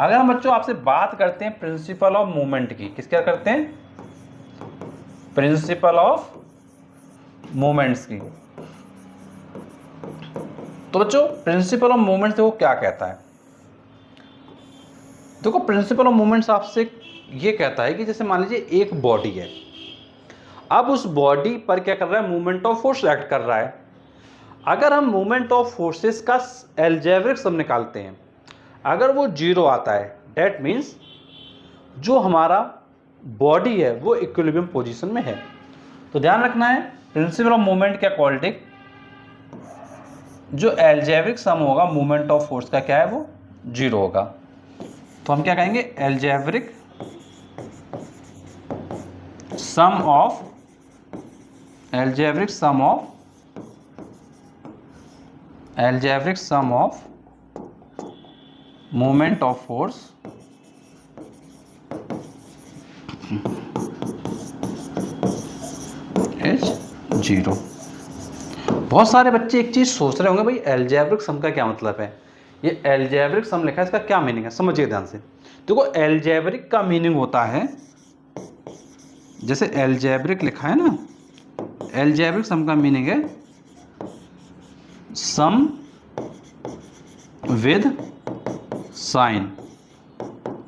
अगर हम बच्चों आपसे बात करते हैं प्रिंसिपल ऑफ मूवमेंट की, किसका करते हैं? प्रिंसिपल ऑफ मूवमेंट्स की। तो बच्चों प्रिंसिपल ऑफ मूवमेंट्स देखो क्या कहता है। देखो प्रिंसिपल ऑफ मूवमेंट्स आपसे ये कहता है कि जैसे मान लीजिए एक बॉडी है, अब उस बॉडी पर क्या कर रहा है? मूवमेंट ऑफ फोर्स एक्ट कर रहा है। अगर हम मूवमेंट ऑफ फोर्सेस का एलजेब्रिक सम निकालते हैं, अगर वो 0 आता है, डेट मीन्स जो हमारा बॉडी है वो इक्विलिब्रियम पोजीशन में है। तो ध्यान रखना है प्रिंसिपल ऑफ मूवमेंट के अकॉर्डिंग जो एलजेब्रिक सम होगा मूवमेंट ऑफ फोर्स का क्या है? वो 0 होगा। तो हम क्या कहेंगे? Algebraic sum of movement of force is 0। बहुत सारे बच्चे एक चीज सोच रहे होंगे, भाई एलजेब्रिक सम का क्या मतलब है? ये एलजेब्रिक सम लिखा है, इसका क्या मीनिंग है? समझिए ध्यान से। देखो एलजेब्रिक का मीनिंग होता है, जैसे एलजेब्रिक लिखा है ना, एलजेब्रिक सम का मीनिंग है sum with sign,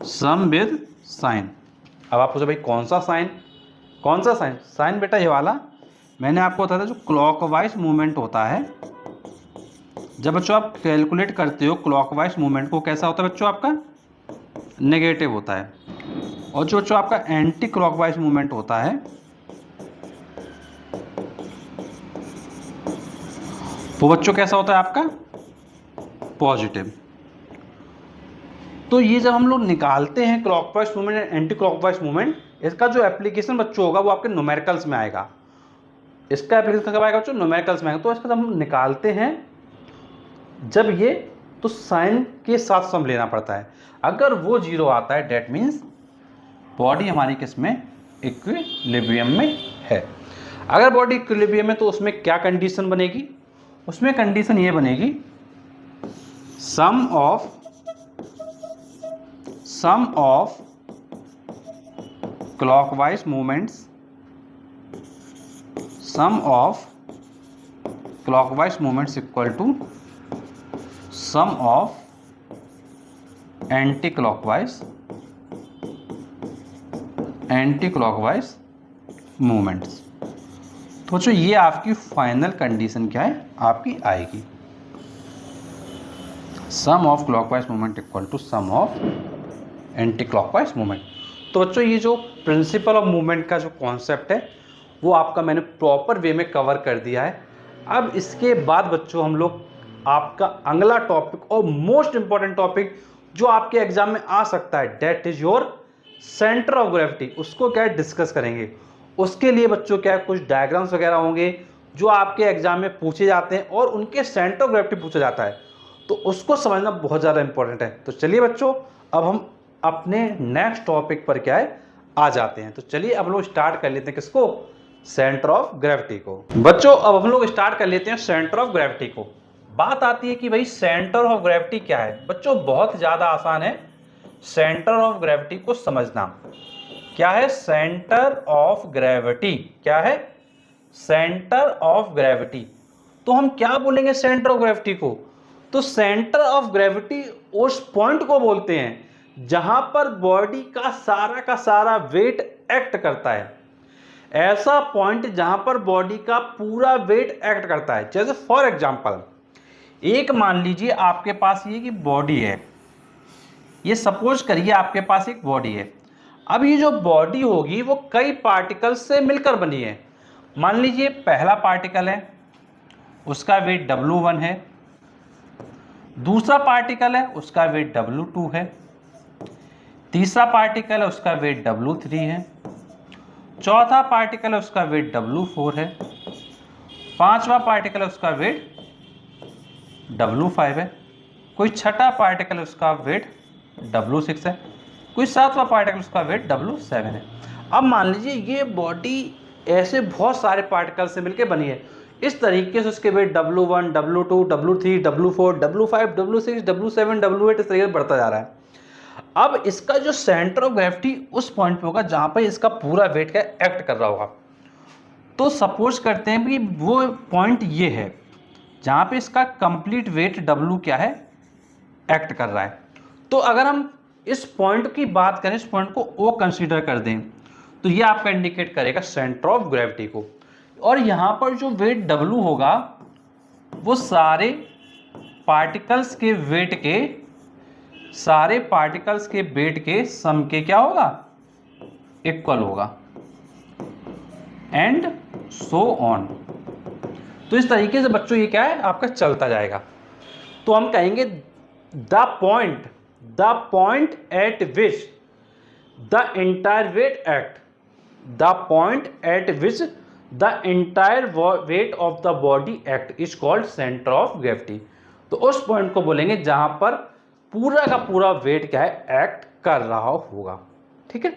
sum with sign. अब आप पूछो भाई कौन सा साइन? कौन सा साइन? साइन बेटा ये वाला मैंने आपको बताया था, जो क्लॉकवाइज मूवमेंट होता है। जब बच्चों आप कैलकुलेट करते हो क्लॉकवाइज मूवमेंट को, कैसा होता है बच्चों? आपका नेगेटिव होता है। और जो बच्चों आपका एंटी क्लॉकवाइज मूवमेंट होता है वो बच्चों कैसा होता है? आपका पॉजिटिव। तो ये जब हम लोग निकालते हैं clockwise movement and anti clockwise movement, इसका जो एप्लीकेशन बच्चों होगा वो आपके न्यूमेरिकल्स में आएगा। इसका एप्लीकेशन कब आएगा बच्चों? न्यूमेरिकल्स में आएगा। तो इसका जब हम निकालते हैं जब ये, तो साइन के साथ सम लेना पड़ता है। अगर वो 0 आता है डेट मीन्स बॉडी हमारी किस में? इक्विलिब्रियम में है। अगर बॉडी इक्विलिब्रियम में, तो उसमें क्या कंडीशन बनेगी? उसमें कंडीशन ये बनेगी, sum of clockwise movements, sum of clockwise movements equal to sum of anti clockwise movements. तो बच्चों ये आपकी फाइनल कंडीशन क्या है? आपकी आएगी sum of clockwise movement equal to sum of anti clockwise movement. तो बच्चों ये जो प्रिंसिपल ऑफ मूवमेंट का जो कॉन्सेप्ट है वो आपका मैंने प्रॉपर वे में कवर कर दिया है। अब इसके बाद बच्चों हम लोग आपका अगला टॉपिक और मोस्ट इंपॉर्टेंट टॉपिक जो आपके एग्जाम में आ सकता है, that is your centre of gravity, उसको क्या डिस्कस करेंगे। उसके लिए बच्चों क्या है, कुछ डायग्राम्स वगैरह होंगे जो आपके एग्जाम में पूछे जाते हैं और उनके सेंटर ऑफ ग्रेविटी पूछा जाता है, तो उसको समझना बहुत ज़्यादा इंपॉर्टेंट है। तो चलिए बच्चों अब हम अपने नेक्स्ट टॉपिक पर क्या है आ जाते हैं। तो चलिए अब लोग स्टार्ट कर लेते हैं किसको? सेंटर ऑफ ग्रेविटी को। बच्चों अब हम लोग स्टार्ट कर लेते हैं सेंटर ऑफ ग्रेविटी को। बात आती है कि भाई सेंटर ऑफ ग्रेविटी क्या है। बच्चों बहुत ज़्यादा आसान है सेंटर ऑफ ग्रेविटी को समझना। क्या है सेंटर ऑफ ग्रेविटी? क्या है सेंटर ऑफ ग्रेविटी? तो हम क्या बोलेंगे सेंटर ऑफ ग्रेविटी को? तो सेंटर ऑफ ग्रेविटी उस पॉइंट को बोलते हैं जहां पर बॉडी का सारा वेट एक्ट करता है। ऐसा पॉइंट जहां पर बॉडी का पूरा वेट एक्ट करता है। जैसे फॉर एग्जांपल एक मान लीजिए आपके पास ये कि बॉडी है, ये सपोज करिए आपके पास एक बॉडी है। अब ये जो बॉडी होगी वो कई पार्टिकल्स से मिलकर बनी है। मान लीजिए पहला पार्टिकल है, उसका वेट W1 है, दूसरा पार्टिकल है उसका वेट W2 है, तीसरा पार्टिकल है उसका वेट W3 है, चौथा पार्टिकल है उसका वेट W4 है, पांचवा पार्टिकल है उसका वेट W5 है, कोई छठा पार्टिकल है उसका वेट W6 है, कोई सातवां पार्टिकल उसका वेट W7 है। अब मान लीजिए ये बॉडी ऐसे बहुत सारे पार्टिकल से मिलकर बनी है। इस तरीके से उसके wait W1, W2, W3, W4, W5, W6, W7, W8 इस तरीके से बढ़ता जा रहा है। अब इसका जो सेंटर ऑफ ग्रेविटी उस पॉइंट पे होगा जहां पर इसका पूरा वेट का एक्ट कर रहा होगा। तो सपोज करते हैं कि वो पॉइंट ये है जहां पे इसका कंप्लीट वेट W क्या है एक्ट कर रहा है। तो अगर हम इस पॉइंट की बात करें, इस पॉइंट को O कंसीडर कर दें, तो ये आपका इंडिकेट करेगा सेंटर ऑफ ग्रेविटी को। और यहाँ पर जो वेट W होगा वो सारे पार्टिकल्स के वेट के सम के क्या होगा? इक्वल होगा एंड सो ऑन। तो इस तरीके से बच्चों ये क्या है आपका चलता जाएगा। तो हम कहेंगे the point eight which the entire weight act, the point eight which the entire weight of the body act is called centre of gravity. तो उस पॉइंट को बोलेंगे जहां पर पूरा का पूरा वेट क्या है एक्ट कर रहा होगा। ठीक है,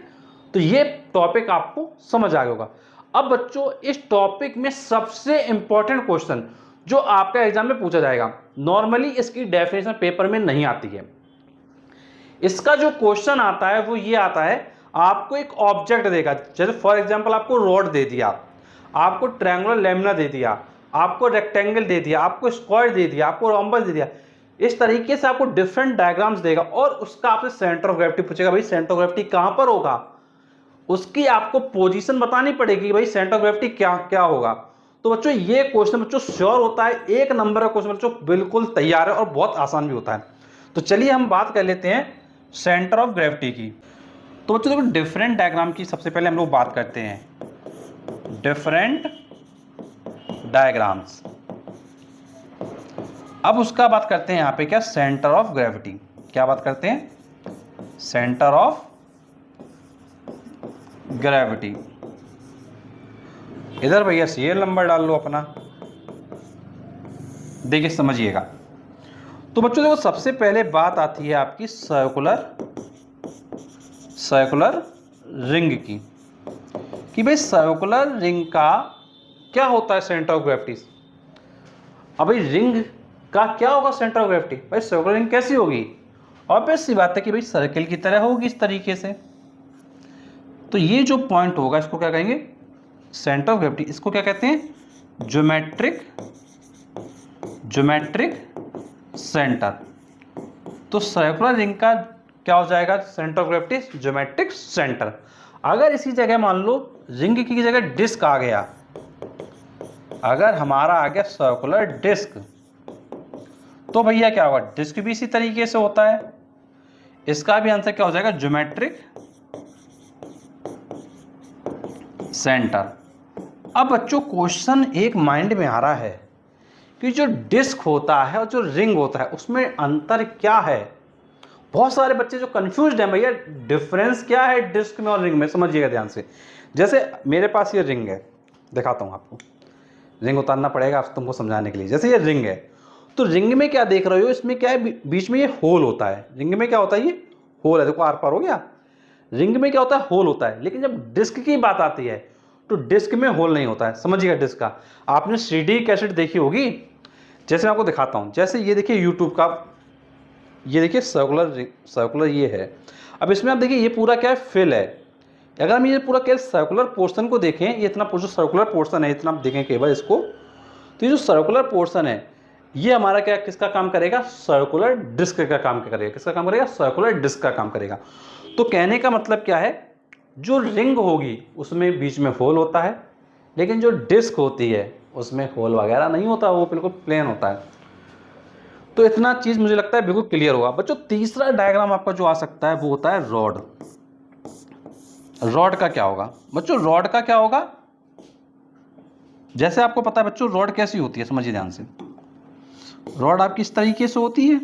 तो ये टॉपिक आपको समझ आ गया होगा। अब बच्चों इस टॉपिक में सबसे इंपॉर्टेंट क्वेश्चन जो आपका एग्जाम में पूछा जाएगा, नॉर्मली इसकी डेफिनेशन पेपर में नहीं आती है। इसका जो क्वेश्चन आता है वो ये आता है, आपको एक ऑब्जेक्ट देगा, जैसे फॉर एग्जांपल आपको रॉड दे दिया, आपको ट्रायंगुलर लेमिना दे दिया, आपको रेक्टेंगल दे दिया, आपको स्क्वायर दे दिया, आपको रोम्बस दे दिया। इस तरीके से आपको डिफरेंट डायग्राम्स देगा और उसका आपसे सेंटर ऑफ ग्रेविटी पूछेगा, भाई सेंटर ऑफ ग्रेविटी कहां पर होगा। उसकी आपको पोजीशन बतानी पड़ेगी, भाई सेंटर ऑफ ग्रेविटी क्या क्या होगा। तो बच्चों ये क्वेश्चन बच्चों श्योर होता है, एक नंबर का क्वेश्चन बच्चों बिल्कुल तैयार है और बहुत आसान भी होता है। तो चलिए हम बात कर लेते हैं सेंटर ऑफ ग्रेविटी की। तो बच्चों देखो डिफरेंट डायग्राम की सबसे पहले हम लोग बात करते हैं, डिफरेंट डायग्राम्स। अब उसका बात करते हैं यहाँ पे क्या, सेंटर ऑफ ग्रेविटी। क्या बात करते हैं, सेंटर ऑफ ग्रेविटी। इधर भैया सीरियल नंबर डाल लो अपना। देखिए समझिएगा। तो बच्चों देखो सबसे पहले बात आती है आपकी सर्कुलर रिंग की, कि भाई सर्कुलर रिंग का क्या होता है सेंटर ऑफ ग्रेविटी। अब भाई रिंग का क्या होगा सेंटर ऑफ ग्रेविटी, भाई सर्कुलर रिंग कैसी होगी, ऑब्वियस सी बात है कि भाई सर्कल की तरह होगी इस तरीके से। तो ये जो पॉइंट होगा इसको क्या कहेंगे, सेंटर ऑफ ग्रेविटी। इसको क्या कहते हैं, ज्योमेट्रिक सेंटर। तो सर्कुलर रिंग का क्या हो जाएगा centre of gravity, geometric centre. अगर इसी जगह मान लो रिंग की जगह डिस्क आ गया, अगर हमारा आ गया सर्कुलर डिस्क, तो भैया क्या होगा, डिस्क भी इसी तरीके से होता है, इसका भी आंसर क्या हो जाएगा, ज्योमेट्रिक सेंटर। अब बच्चों क्वेश्चन एक माइंड में आ रहा है कि जो डिस्क होता है और जो रिंग होता है उसमें अंतर क्या है। बहुत सारे बच्चे जो कंफ्यूज्ड हैं, भैया डिफरेंस क्या है डिस्क में और रिंग में, समझिएगा ध्यान से। जैसे मेरे पास ये रिंग है, दिखाता हूँ आपको, रिंग उतारना पड़ेगा तुमको समझाने के लिए। जैसे ये रिंग है, तो रिंग में क्या देख रहे हो, इसमें क्या है, बीच में ये होल होता है। रिंग में क्या होता है, ये होल है, देखो आर पार हो गया। रिंग में क्या होता है, होल होता है। लेकिन जब डिस्क की बात आती है तो डिस्क में होल नहीं होता है, समझिएगा। डिस्क का आपने सीडी कैसेट देखी होगी, जैसे मैं आपको दिखाता हूँ। जैसे ये देखिए यूट्यूब का, ये देखिए सर्कुलर ये है। अब इसमें आप देखिए ये पूरा क्या है, फिल है। अगर हम ये पूरा क्या सर्कुलर पोर्शन को देखें, ये इतना जो सर्कुलर पोर्शन है, इतना आप देखें केवल इसको, तो ये जो सर्कुलर पोर्शन है ये हमारा क्या किसका काम करेगा, सर्कुलर डिस्क का काम करेगा। किसका काम करेगा, सर्कुलर डिस्क का काम करेगा। तो कहने का मतलब क्या है, जो रिंग होगी उसमें बीच में होल होता है, लेकिन जो डिस्क होती है उसमें होल वगैरह नहीं होता, वो बिल्कुल प्लेन होता है। तो इतना चीज़ मुझे लगता है बिल्कुल क्लियर होगा बच्चों। तीसरा डायग्राम आपका जो आ सकता है वो होता है रॉड। रॉड का क्या होगा बच्चों, रॉड का क्या होगा, जैसे आपको पता है बच्चों रॉड कैसी होती है, समझिए ध्यान से। रॉड आपकी इस तरीके से होती है।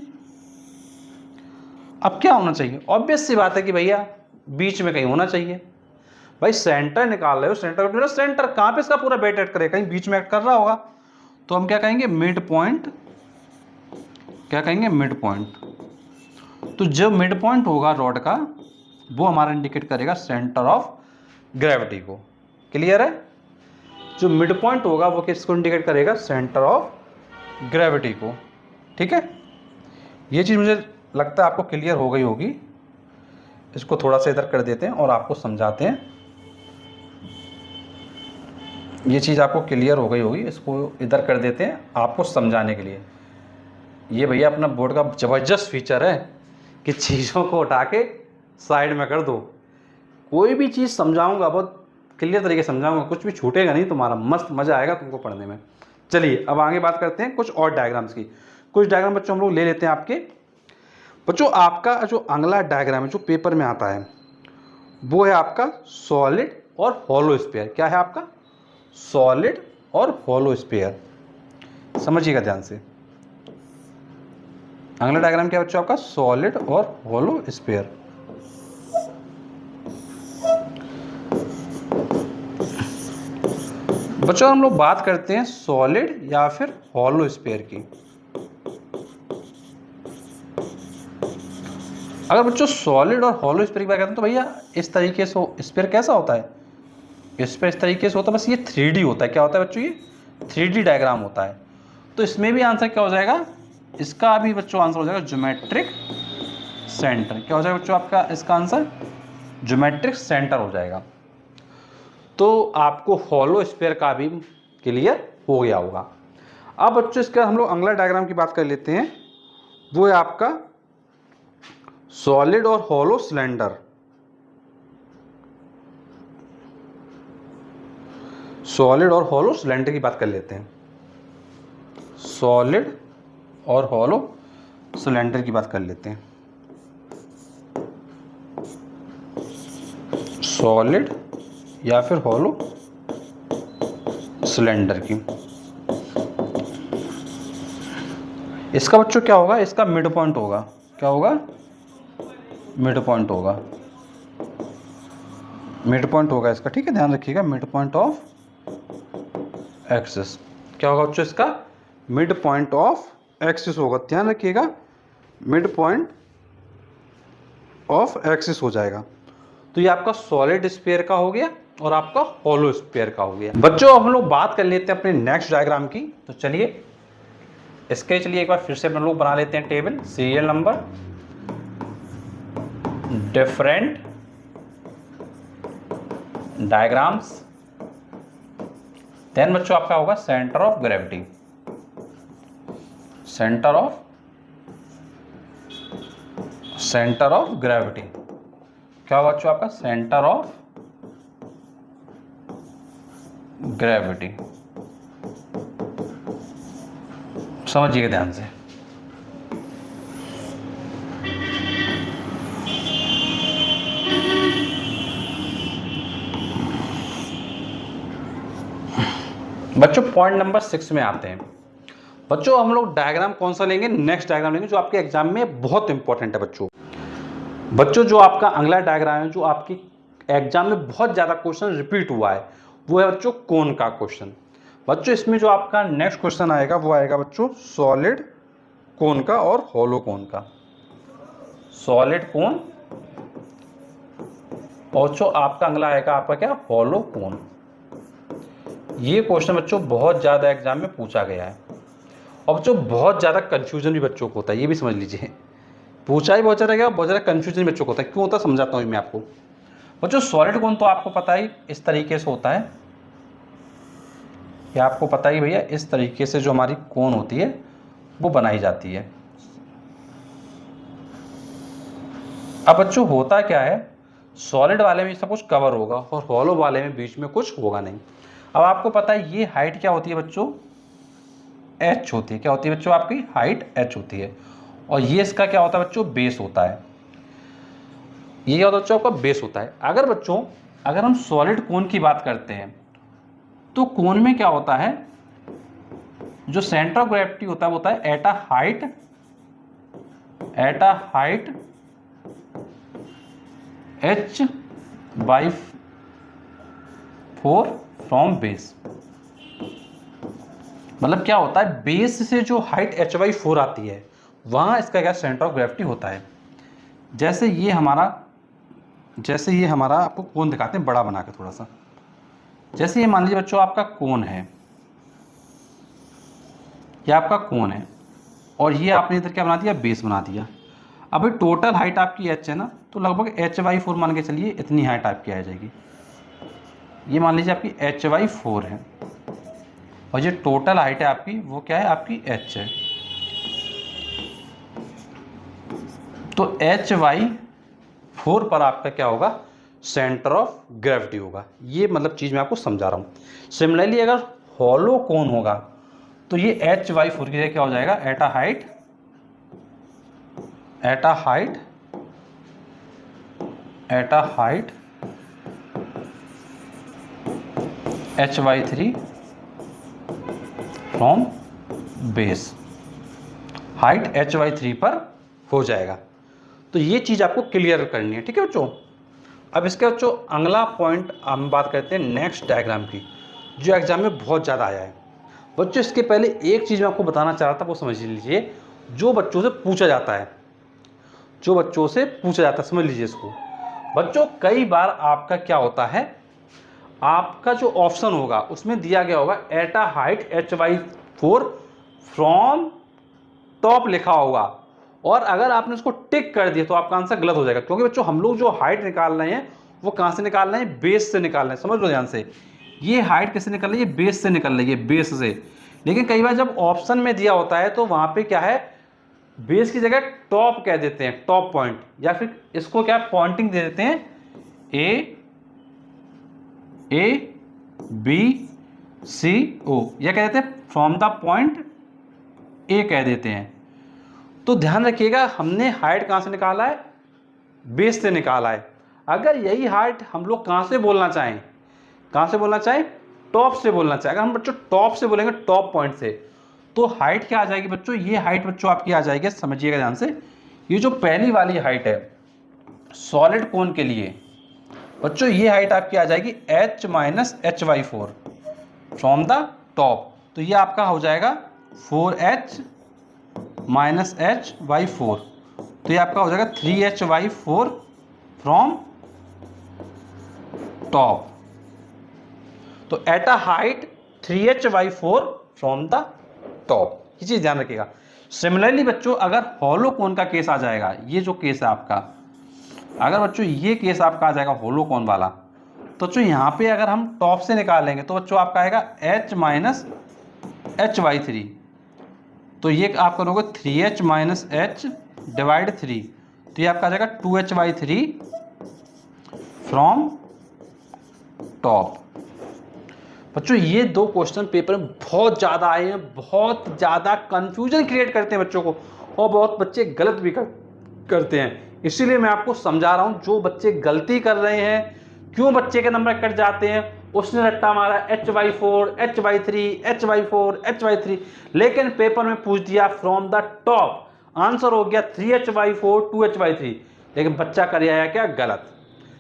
अब क्या होना चाहिए, ऑब्वियस सी बात है कि भैया बीच में कहीं होना चाहिए। भाई सेंटर निकाल रहे हो, सेंटर कहाँ पे इसका पूरा बेट ऐड करेगा, कहीं बीच में ऐड कर रहा होगा। तो हम क्या कहेंगे, मिड पॉइंट। क्या कहेंगे, मिड पॉइंट। तो जो मिड पॉइंट होगा रॉड का, वो हमारा इंडिकेट करेगा सेंटर ऑफ ग्रेविटी को। क्लियर है, जो मिड पॉइंट होगा वो किसको इंडिकेट करेगा, सेंटर ऑफ ग्रेविटी को। ठीक है, ये चीज़ मुझे लगता है आपको क्लियर हो गई होगी। इसको थोड़ा सा इधर कर देते हैं और आपको समझाते हैं। ये चीज़ आपको क्लियर हो गई होगी, इसको इधर कर देते हैं आपको समझाने के लिए। ये भैया अपना बोर्ड का ज़बरदस्त फीचर है कि चीज़ों को उठा के साइड में कर दो। कोई भी चीज़ समझाऊंगा बहुत क्लियर तरीके से समझाऊंगा, कुछ भी छूटेगा नहीं तुम्हारा, मस्त मज़ा आएगा तुमको पढ़ने में। चलिए अब आगे बात करते हैं कुछ और डायग्राम्स की। कुछ डायग्राम बच्चों हम लोग ले लेते हैं आपके। बच्चों आपका जो अगला डायग्राम है जो पेपर में आता है वो है आपका सॉलिड और हॉलो स्फीयर। क्या है आपका, सॉलिड और हॉलो स्फीयर। समझिएगा ध्यान से, अगला डायग्राम क्या है बच्चों आपका, सॉलिड और हॉलो स्फीयर। बच्चों हम लोग बात करते हैं सॉलिड या फिर हॉलो स्फीयर की। अगर बच्चों सॉलिड और हॉलो स्फीयर की बात करते हैं तो भैया इस तरीके से स्फीयर कैसा होता है, स्फीयर इस तरीके से होता है, बस ये 3D होता है। क्या होता है बच्चों, ये 3D डायग्राम होता है। तो इसमें भी आंसर क्या हो जाएगा, इसका भी बच्चों आंसर हो जाएगा ज्योमेट्रिक सेंटर। क्या हो जाएगा बच्चों आपका इसका आंसर, ज्योमेट्रिक सेंटर हो जाएगा। तो आपको हॉलो स्फीयर का भी क्लियर हो गया होगा। अब बच्चों इसका हम लोग अगला डायग्राम की बात कर लेते हैं, वो है आपका सॉलिड और हॉलो सिलेंडर। सॉलिड और हॉलो सिलेंडर की बात कर लेते हैं। सॉलिड और हॉलो सिलेंडर की बात कर लेते हैं। सॉलिड या फिर हॉलो सिलेंडर की। इसका बच्चों क्या होगा, इसका मिड पॉइंट होगा। क्या होगा, मिड पॉइंट होगा। मिड पॉइंट होगा इसका, ठीक है ध्यान रखिएगा, मिड पॉइंट ऑफ एक्सिस। क्या होगा बच्चों इसका? मिड पॉइंट ऑफ एक्सिस होगा। ध्यान रखिएगा, मिड पॉइंट ऑफ एक्सिस हो जाएगा। तो ये आपका सॉलिड स्फीयर का हो गया और आपका हॉलो स्फीयर का हो गया। बच्चों अब हम लोग बात कर लेते हैं अपने नेक्स्ट डायग्राम की। तो चलिए इसके चलिए एक बार फिर से हम लोग बना लेते हैं table, serial number, different diagrams, then बच्चों आपका होगा centre of gravity, centre of gravity. क्या होगा बच्चों आपका? Centre of gravity. समझिएगा ध्यान से। बच्चों पॉइंट नंबर 6 में आते हैं। बच्चों हम लोग डायग्राम कौन सा लेंगे? नेक्स्ट डायग्राम लेंगे जो आपके एग्जाम में बहुत इंपॉर्टेंट है बच्चों जो आपका अगला डायग्राम है जो आपकी एग्जाम में बहुत ज़्यादा क्वेश्चन रिपीट हुआ है, वो है बच्चों कोन का क्वेश्चन। बच्चों इसमें जो आपका नेक्स्ट क्वेश्चन आएगा वो आएगा बच्चों सॉलिड कोन का और हॉलो कोन का। सॉलिड कोन और जो आपका अगला आएगा आपका क्या? हॉलो कोन। ये क्वेश्चन बच्चों बहुत ज़्यादा एग्जाम में पूछा गया है और बच्चों बहुत ज़्यादा कंफ्यूजन भी बच्चों को होता है, ये भी समझ लीजिए। पूछा ही बहुत ज़्यादा गया, बहुत ज़्यादा कंफ्यूजन बच्चों को होता है। क्यों होता है समझाता हूँ मैं आपको। बच्चों सॉलिड कोन तो आपको पता ही इस तरीके से होता है, या आपको पता ही भैया इस तरीके से जो हमारी कोन होती है वो बनाई जाती है। अब बच्चों होता क्या है, सॉलिड वाले में सब कुछ कवर होगा और हॉलो वाले में बीच में कुछ होगा नहीं। अब आपको पता है ये हाइट क्या होती है बच्चों? h होती है। क्या होती है बच्चों? आपकी हाइट h होती है। और ये इसका क्या होता है बच्चों? बेस होता है। ये क्या होता है बच्चों? आपका बेस होता है। अगर हम सॉलिड कोन की बात करते हैं तो कोन में क्या होता है, जो सेंटर ऑफ ग्रेविटी होता है वो होता है at a height h/4 from base. मतलब क्या होता है, बेस से जो हाइट h/4 आती है वहां इसका क्या सेंटर ऑफ ग्रेविटी होता है। जैसे ये हमारा आपको कोन दिखाते हैं बड़ा बना के थोड़ा सा। जैसे ये मान लीजिए बच्चों आपका कोन है, ये आपका कोन है और ये आपने इधर क्या बना दिया? बेस बना दिया। अभी टोटल हाइट आपकी h है ना, तो लगभग h/4 मान के चलिए इतनी हाइट आपकी आ जाएगी। ये मान लीजिए आपकी h/4 है और ये टोटल हाइट है आपकी, वो क्या है? आपकी h है। तो h/4 पर आपका क्या होगा? सेंटर ऑफ ग्रेविटी होगा। ये मतलब चीज़ मैं आपको समझा रहा हूँ। सिमिलरली अगर हॉलो कोन होगा तो ये h/4 की जगह क्या हो जाएगा? At a height h/3 from base. Height h/3 पर हो जाएगा। तो ये चीज़ आपको क्लियर करनी है, ठीक है बच्चों। अब इसके बच्चों अगला पॉइंट हम बात करते हैं नेक्स्ट डायग्राम की, जो एग्जाम में बहुत ज़्यादा आया है। बच्चों इसके पहले एक चीज़ मैं आपको बताना चाह रहा था, वो समझ लीजिए। जो बच्चों से पूछा जाता है, समझ लीजिए इसको। बच्चों कई बार आपका क्या होता है, आपका जो ऑप्शन होगा उसमें दिया गया होगा at a height h/4 from top लिखा होगा, और अगर आपने उसको टिक कर दिया तो आपका आंसर गलत हो जाएगा। क्योंकि बच्चों हम लोग जो हाइट निकाल रहे हैं वो कहाँ से निकाल रहे हैं? बेस से निकाल रहे हैं। समझ लो ध्यान से, ये हाइट किससे निकल रही है? बेस से निकल रही है, बेस से। लेकिन कई बार जब ऑप्शन में दिया होता है तो वहां पे क्या है, बेस की जगह टॉप कह देते हैं, टॉप पॉइंट, या फिर इसको क्या पॉइंटिंग दे देते हैं, A-B-C-O, या कह देते हैं फ्रॉम द पॉइंट ए कह देते हैं। तो ध्यान रखिएगा, हमने हाइट कहाँ से निकाला है? बेस से निकाला है। अगर यही हाइट हम लोग कहाँ से बोलना चाहें, टॉप से बोलना चाहें। अगर हम बच्चों टॉप से बोलेंगे, टॉप पॉइंट से, तो हाइट क्या आ जाएगी बच्चों? ये हाइट बच्चों आपकी आ जाएगी, समझिएगा ध्यान से। ये जो पहली वाली हाइट है सॉलिड कोन के लिए बच्चों, ये हाइट आपकी आ जाएगी h - h/4 from the top, तो ये आपका हो जाएगा 4h माइनस h बाई 4, तो ये आपका हो जाएगा 3h बाई 4 फ्रॉम टॉप। तो at a height 3h by 4 from the top, ये चीज़ ध्यान रखिएगा। सिमिलरली बच्चों अगर हॉलो कोन का केस आ जाएगा, ये जो केस है आपका, अगर बच्चों ये केस आपका आ जाएगा हॉलो कोन वाला, तो बच्चों यहाँ पे अगर हम टॉप से निकालेंगे तो बच्चों आपका आएगा h माइनस h बाई 3, तो ये आप करोगे 3h माइनस h डिवाइड 3, तो ये आपका आ जाएगा 2h बाई 3 फ्रॉम टॉप। बच्चों ये दो क्वेश्चन पेपर में बहुत ज़्यादा आए हैं, बहुत ज़्यादा कंफ्यूजन क्रिएट करते हैं बच्चों को, और बहुत बच्चे गलत भी करते हैं। इसीलिए मैं आपको समझा रहा हूँ, जो बच्चे गलती कर रहे हैं, क्यों बच्चे के नंबर कट जाते हैं, उसने रट्टा मारा h by 4, h by 3, h by 4, h by 3, लेकिन पेपर में पूछ दिया फ्रॉम द टॉप, आंसर हो गया 3h बाई 4, 2h बाई 3, लेकिन बच्चा कर आया क्या गलत।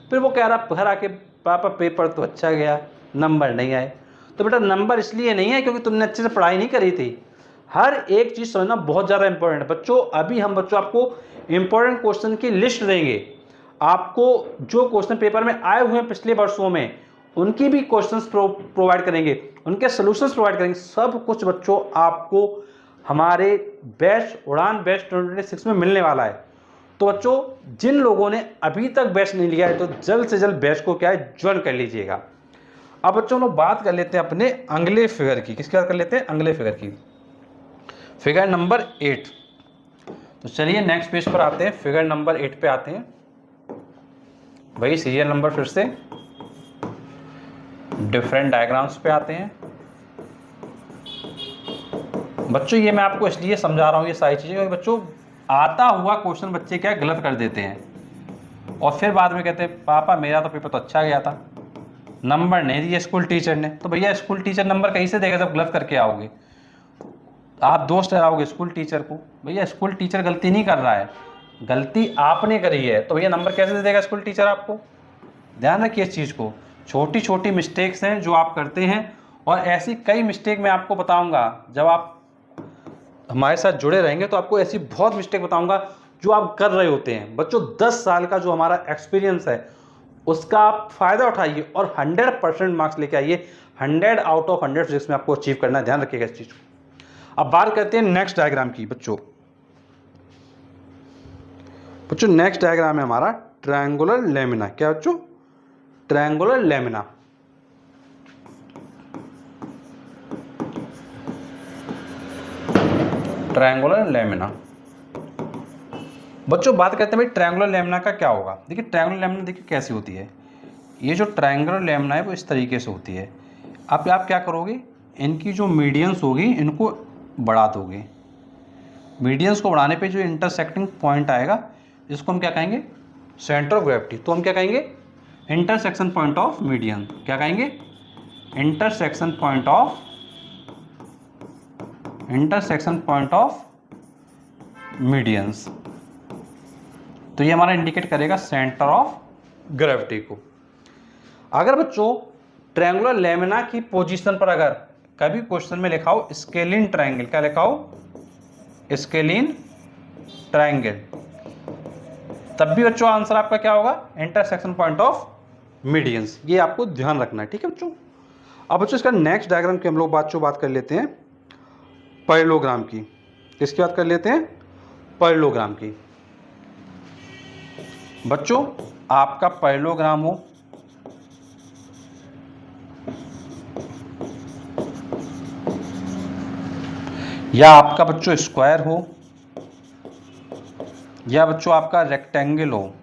फिर वो कह रहा घर आके पापा पेपर तो अच्छा गया, नंबर नहीं आए। तो बेटा नंबर इसलिए नहीं है क्योंकि तुमने अच्छे से पढ़ाई नहीं करी थी। हर एक चीज़ समझना बहुत ज़्यादा इंपॉर्टेंट है बच्चों। अभी हम बच्चों आपको इंपॉर्टेंट क्वेश्चन की लिस्ट देंगे, आपको जो क्वेश्चन पेपर में आए हुए हैं पिछले वर्षों में उनकी भी क्वेश्चंस प्रोवाइड करेंगे, उनके सॉल्यूशंस प्रोवाइड करेंगे। सब कुछ बच्चों आपको हमारे बैच उड़ान बैच 2026 में मिलने वाला है। तो बच्चों जिन लोगों ने अभी तक बैच नहीं लिया है तो जल्द से जल्द बैच को क्या है ज्वाइन कर लीजिएगा। अब बच्चों लोग बात कर लेते हैं अपने अगले फिगर की। किसकी बात कर लेते हैं? अगले फिगर की, फिगर नंबर 8। तो चलिए नेक्स्ट पेज पर आते हैं, फिगर नंबर 8 पे आते हैं। वही सीरियल नंबर फिर से डिफरेंट डायग्राम्स पे आते हैं। बच्चों ये मैं आपको इसलिए समझा रहा हूँ ये सारी चीज़ें क्योंकि बच्चों आता हुआ क्वेश्चन बच्चे क्या गलत कर देते हैं और फिर बाद में कहते हैं पापा मेरा तो पेपर तो अच्छा गया था, नंबर नहीं दिए स्कूल टीचर ने। तो भैया स्कूल टीचर नंबर कहीं से देगा जब गलत करके आओगे? आप दोस्त ठहराओगे स्कूल टीचर को? भैया स्कूल टीचर गलती नहीं कर रहा है, गलती आपने करी है, तो भैया नंबर कैसे दे देगा स्कूल टीचर आपको? ध्यान रखिए इस चीज़ को। छोटी छोटी मिस्टेक्स हैं जो आप करते हैं और ऐसी कई मिस्टेक मैं आपको बताऊंगा। जब आप हमारे साथ जुड़े रहेंगे तो आपको ऐसी बहुत मिस्टेक बताऊंगा जो आप कर रहे होते हैं। बच्चों 10 साल का जो हमारा एक्सपीरियंस है उसका आप फ़ायदा उठाइए और 100% मार्क्स लेके आइए। 100 आउट ऑफ 100 फिजिक्स में आपको अचीव करना है, ध्यान रखिएगा इस चीज़ को। अब बात करते हैं नेक्स्ट डायग्राम की। बच्चों नेक्स्ट डायग्राम है हमारा ट्रायंगुलर लेमिना। क्या बच्चों? Triangular lamina. ट्रायंगुलर लेमिना बच्चों बात करते हैं भाई ट्रायंगुलर लेमिना का क्या होगा। देखिए ट्रायंगुलर लेमिना देखिए कैसी होती है। ये जो ट्रायंगुलर लेमिना है वो इस तरीके से होती है। आप क्या करोगे, इनकी जो मीडियंस होगी इनको बढ़ा दोगे। मीडियंस को बढ़ाने पे जो इंटरसेक्टिंग पॉइंट आएगा इसको हम क्या कहेंगे? Centre of gravity. तो हम क्या कहेंगे? Intersection point of median. क्या कहेंगे? Intersection point of medians. तो ये हमारा इंडिकेट करेगा सेंटर ऑफ ग्रेविटी को। अगर बच्चों ट्रायंगुलर लेमिना की पोजीशन पर अगर कभी क्वेश्चन में लिखा हो स्केलिन ट्रायंगल, क्या लिखा हो? स्केलिन ट्रायंगल, तब भी बच्चों आंसर आपका क्या होगा? Intersection point of medians. ये आपको ध्यान रखना है, ठीक है बच्चों। अब बच्चों इसका नेक्स्ट डायग्राम की हम लोग बात कर लेते हैं पैरेललोग्राम की। किसकी बात कर लेते हैं? पैरेललोग्राम की। बच्चों आपका पैरेललोग्राम हो या आपका बच्चों स्क्वायर हो या बच्चों आपका रेक्टेंगल हो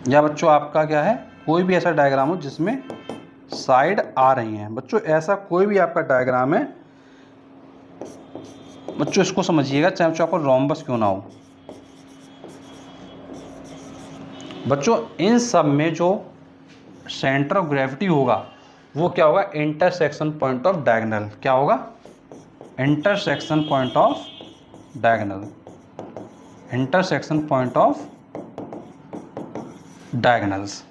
या बच्चों आपका क्या है कोई भी ऐसा डायग्राम हो जिसमें साइड आ रही हैं। बच्चों ऐसा कोई भी आपका डायग्राम है बच्चों इसको समझिएगा, चाहे बच्चों आपको रोम्बस क्यों ना हो। बच्चों इन सब में जो सेंटर ऑफ ग्रेविटी होगा वो क्या होगा? Intersection point of diagonal. क्या होगा? Intersection point of diagonal. Intersection point of diagonals.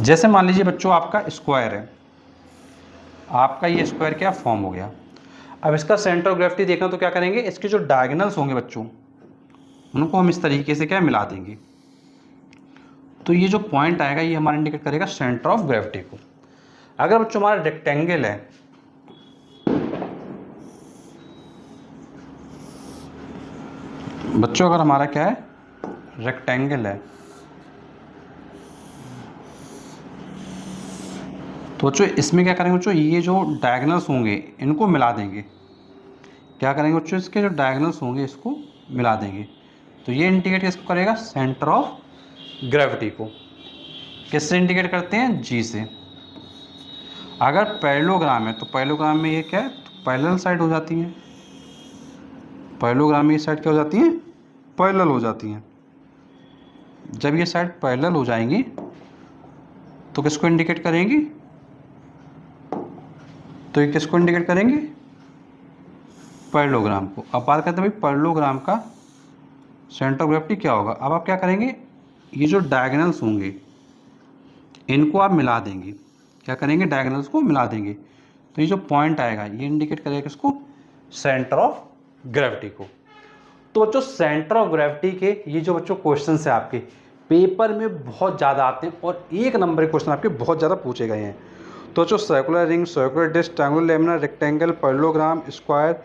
जैसे मान लीजिए बच्चों आपका स्क्वायर है, आपका ये स्क्वायर क्या फॉर्म हो गया। अब इसका सेंटर ऑफ ग्रेविटी देखना तो क्या करेंगे, इसके जो डायगोनल्स होंगे बच्चों उनको हम इस तरीके से क्या मिला देंगे। तो ये जो पॉइंट आएगा ये हमारा इंडिकेट करेगा सेंटर ऑफ ग्रेविटी को। अगर बच्चों हमारा रेक्टेंगल है, बच्चों अगर हमारा क्या है रेक्टेंगल है, तो बच्चों इसमें क्या करेंगे बच्चों, ये जो डायगोनल्स होंगे इनको मिला देंगे। क्या करेंगे बच्चों, इसके जो डायगोनल्स होंगे इसको मिला देंगे। तो ये इंडिकेट किसको करेगा, सेंटर ऑफ ग्रेविटी को। किससे इंडिकेट करते हैं, जी से। अगर पैरेललोग्राम है तो पैरेललोग्राम में ये क्या है, तो पैरेलल साइड हो जाती है। पैरेललोग्राम में ये साइड क्या हो जाती है, पैरेलल हो जाती हैं। जब ये साइड पैरेलल हो जाएंगी तो किसको इंडिकेट करेंगी, तो ये किसको इंडिकेट करेंगे, पैरेललोग्राम को। अब बात करते हैं भाई पैरेललोग्राम का सेंटर ऑफ ग्रेविटी क्या होगा। अब आप क्या करेंगे, ये जो डायगोनल्स होंगे इनको आप मिला देंगे। क्या करेंगे, डायगोनल्स को मिला देंगे। तो ये जो पॉइंट आएगा ये इंडिकेट करेगा किसको, सेंटर ऑफ ग्रेविटी को। तो बच्चों सेंटर ऑफ ग्रेविटी के ये जो बच्चों क्वेश्चन है आपके पेपर में बहुत ज़्यादा आते हैं और एक नंबर के क्वेश्चन आपके बहुत ज़्यादा पूछे गए हैं। तो जो circular ring, circular disc, triangular laminar, rectangle, parallelogram, square,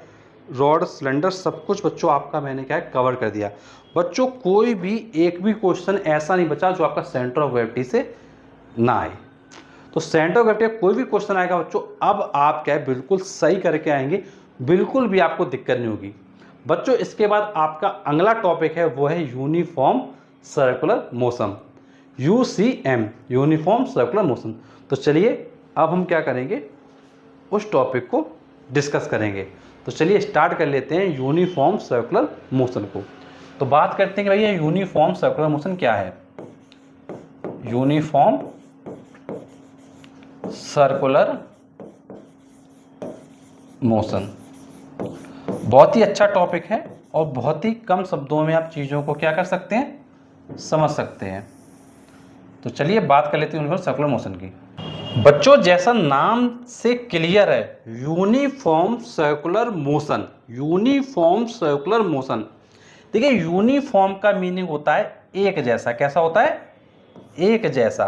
rod, cylinder, सब कुछ बच्चों आपका मैंने क्या है कवर कर दिया। बच्चों कोई भी एक भी क्वेश्चन ऐसा नहीं बचा जो आपका सेंटर ऑफ ग्रेविटी से ना आए। तो सेंटर ऑफ ग्रेविटी का कोई भी क्वेश्चन आएगा बच्चों, अब आप क्या है बिल्कुल सही करके आएंगे, बिल्कुल भी आपको दिक्कत नहीं होगी। बच्चों इसके बाद आपका अगला टॉपिक है वो है uniform circular motion, UCM, uniform circular motion. तो चलिए अब हम क्या करेंगे, उस टॉपिक को डिस्कस करेंगे। तो चलिए स्टार्ट कर लेते हैं यूनिफॉर्म सर्कुलर मोशन को। तो बात करते हैं कि भैया यूनिफॉर्म सर्कुलर मोशन क्या है। यूनिफॉर्म सर्कुलर मोशन बहुत ही अच्छा टॉपिक है और बहुत ही कम शब्दों में आप चीज़ों को क्या कर सकते हैं, समझ सकते हैं। तो चलिए बात कर लेते हैं यूनिफॉर्म सर्कुलर मोशन की। बच्चों जैसा नाम से क्लियर है, uniform circular motion, uniform circular motion. देखिए यूनिफॉर्म का मीनिंग होता है एक जैसा। कैसा होता है, एक जैसा।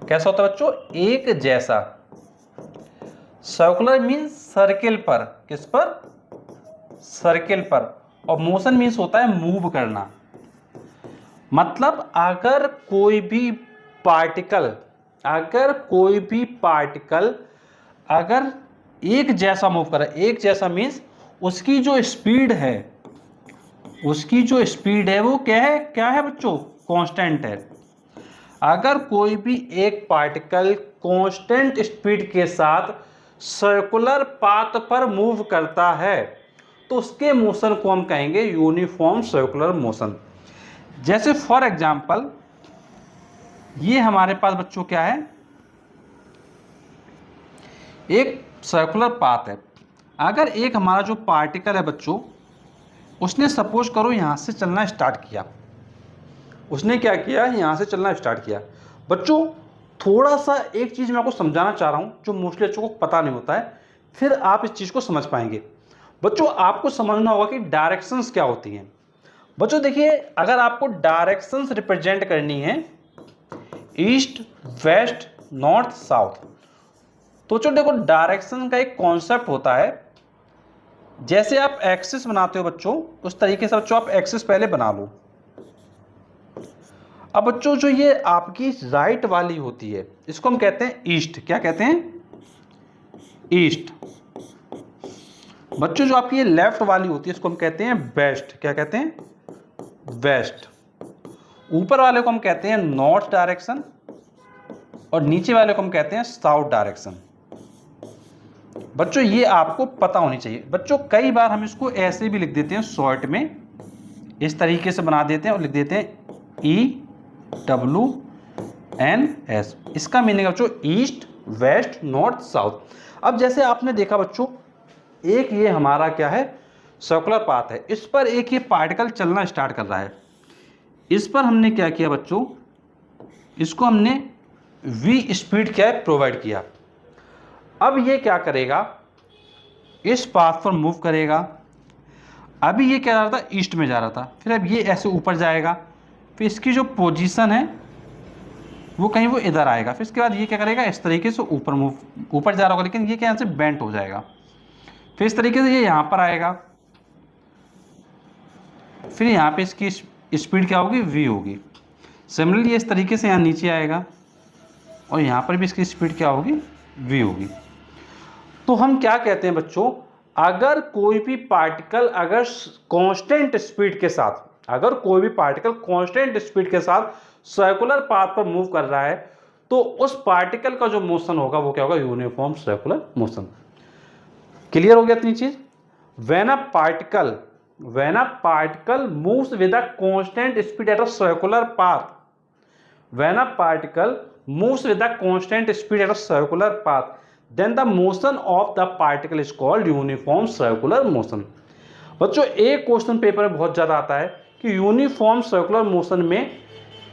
कैसा होता है बच्चों, एक जैसा। सर्कुलर मीन्स सर्किल पर, किस पर, सर्किल पर। और मोशन मीन्स होता है मूव करना। मतलब अगर कोई भी पार्टिकल अगर एक जैसा मूव कर रहा है, एक जैसा मीन्स उसकी जो स्पीड है वो क्या है बच्चों, कांस्टेंट है। अगर कोई भी एक पार्टिकल कांस्टेंट स्पीड के साथ सर्कुलर पाथ पर मूव करता है तो उसके मोशन को हम कहेंगे यूनिफॉर्म सर्कुलर मोशन। जैसे फॉर एग्जांपल ये हमारे पास बच्चों क्या है, एक सर्कुलर पाथ है। अगर एक हमारा जो पार्टिकल है बच्चों, उसने सपोज करो यहां से चलना स्टार्ट किया, उसने क्या किया, यहां से चलना स्टार्ट किया। बच्चों थोड़ा सा एक चीज़ मैं आपको समझाना चाह रहा हूं जो मोस्टली बच्चों को पता नहीं होता है, फिर आप इस चीज़ को समझ पाएंगे। बच्चों आपको समझना होगा कि डायरेक्शंस क्या होती हैं। बच्चों देखिए अगर आपको डायरेक्शंस रिप्रेजेंट करनी है ईस्ट, वेस्ट, नॉर्थ, साउथ, तो बच्चों देखो डायरेक्शन का एक कॉन्सेप्ट होता है। जैसे आप एक्सिस बनाते हो बच्चों, उस तरीके से बच्चों आप एक्सिस पहले बना लो। अब बच्चों जो ये आपकी राइट वाली होती है इसको हम कहते हैं ईस्ट। क्या कहते हैं, ईस्ट। बच्चों जो आपकी ये लेफ्ट वाली होती है इसको हम कहते हैं वेस्ट। क्या कहते हैं, वेस्ट। ऊपर वाले को हम कहते हैं नॉर्थ डायरेक्शन और नीचे वाले को हम कहते हैं साउथ डायरेक्शन। बच्चों ये आपको पता होनी चाहिए। बच्चों कई बार हम इसको ऐसे भी लिख देते हैं शॉर्ट में, इस तरीके से बना देते हैं और लिख देते हैं EWNS। इसका मीनिंग है बच्चों ईस्ट, वेस्ट, नॉर्थ, साउथ। अब जैसे आपने देखा बच्चों, एक ये हमारा क्या है सर्कुलर पाथ है, इस पर एक ये पार्टिकल चलना स्टार्ट कर रहा है। इस पर हमने क्या किया बच्चों, इसको हमने v स्पीड क्या है प्रोवाइड किया। अब ये क्या करेगा, इस पाथ पर मूव करेगा। अभी ये क्या जा रहा था, ईस्ट में जा रहा था, फिर अब ये ऐसे ऊपर जाएगा, फिर इसकी जो पोजीशन है वो कहीं वो इधर आएगा, फिर इसके बाद ये क्या करेगा, इस तरीके से ऊपर जा रहा होगा, लेकिन ये क्या यहाँ से बेंट हो जाएगा, फिर इस तरीके से ये यहाँ पर आएगा, फिर यहाँ पे इसकी स्पीड क्या होगी, v होगी। सिमिलरली ये इस तरीके से यहाँ नीचे आएगा और यहाँ पर भी इसकी स्पीड क्या होगी, v होगी। तो हम क्या कहते हैं बच्चों, अगर कोई भी पार्टिकल अगर कांस्टेंट स्पीड के साथ, अगर कोई भी पार्टिकल कांस्टेंट स्पीड के साथ सर्कुलर पाथ पर मूव कर रहा है, तो उस पार्टिकल का जो मोशन होगा वो क्या होगा, यूनिफॉर्म सर्कुलर मोशन। क्लियर हो गया इतनी चीज। When a particle moves with a constant speed at a circular path, when a particle moves with a constant speed at a circular path, then the motion of the particle is called uniform circular motion। बच्चों एक question paper में बहुत ज़्यादा आता है कि uniform circular motion में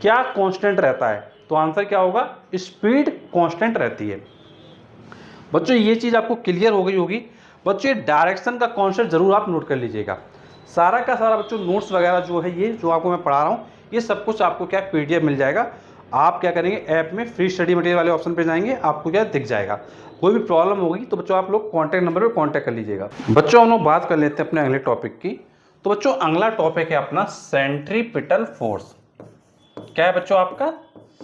क्या कांस्टेंट रहता है, तो आंसर क्या होगा, स्पीड कांस्टेंट रहती है। बच्चों ये चीज़ आपको क्लियर हो गई होगी। बच्चों ये डायरेक्शन का कॉन्सेप्ट जरूर आप नोट कर लीजिएगा। सारा का सारा बच्चों नोट्स वगैरह जो है, ये जो आपको मैं पढ़ा रहा हूँ, ये सब कुछ आपको क्या PDF मिल जाएगा। आप क्या करेंगे, ऐप में फ्री स्टडी मटेरियल वाले ऑप्शन पे जाएंगे, आपको क्या दिख जाएगा। कोई भी प्रॉब्लम होगी तो बच्चों आप लोग कॉन्टैक्ट नंबर पे कॉन्टैक्ट कर लीजिएगा। बच्चों हम लोग बात कर लेते हैं अपने अगले टॉपिक की। तो बच्चों अगला टॉपिक है अपना सेंट्रीपिटल फोर्स। क्या है बच्चों आपका,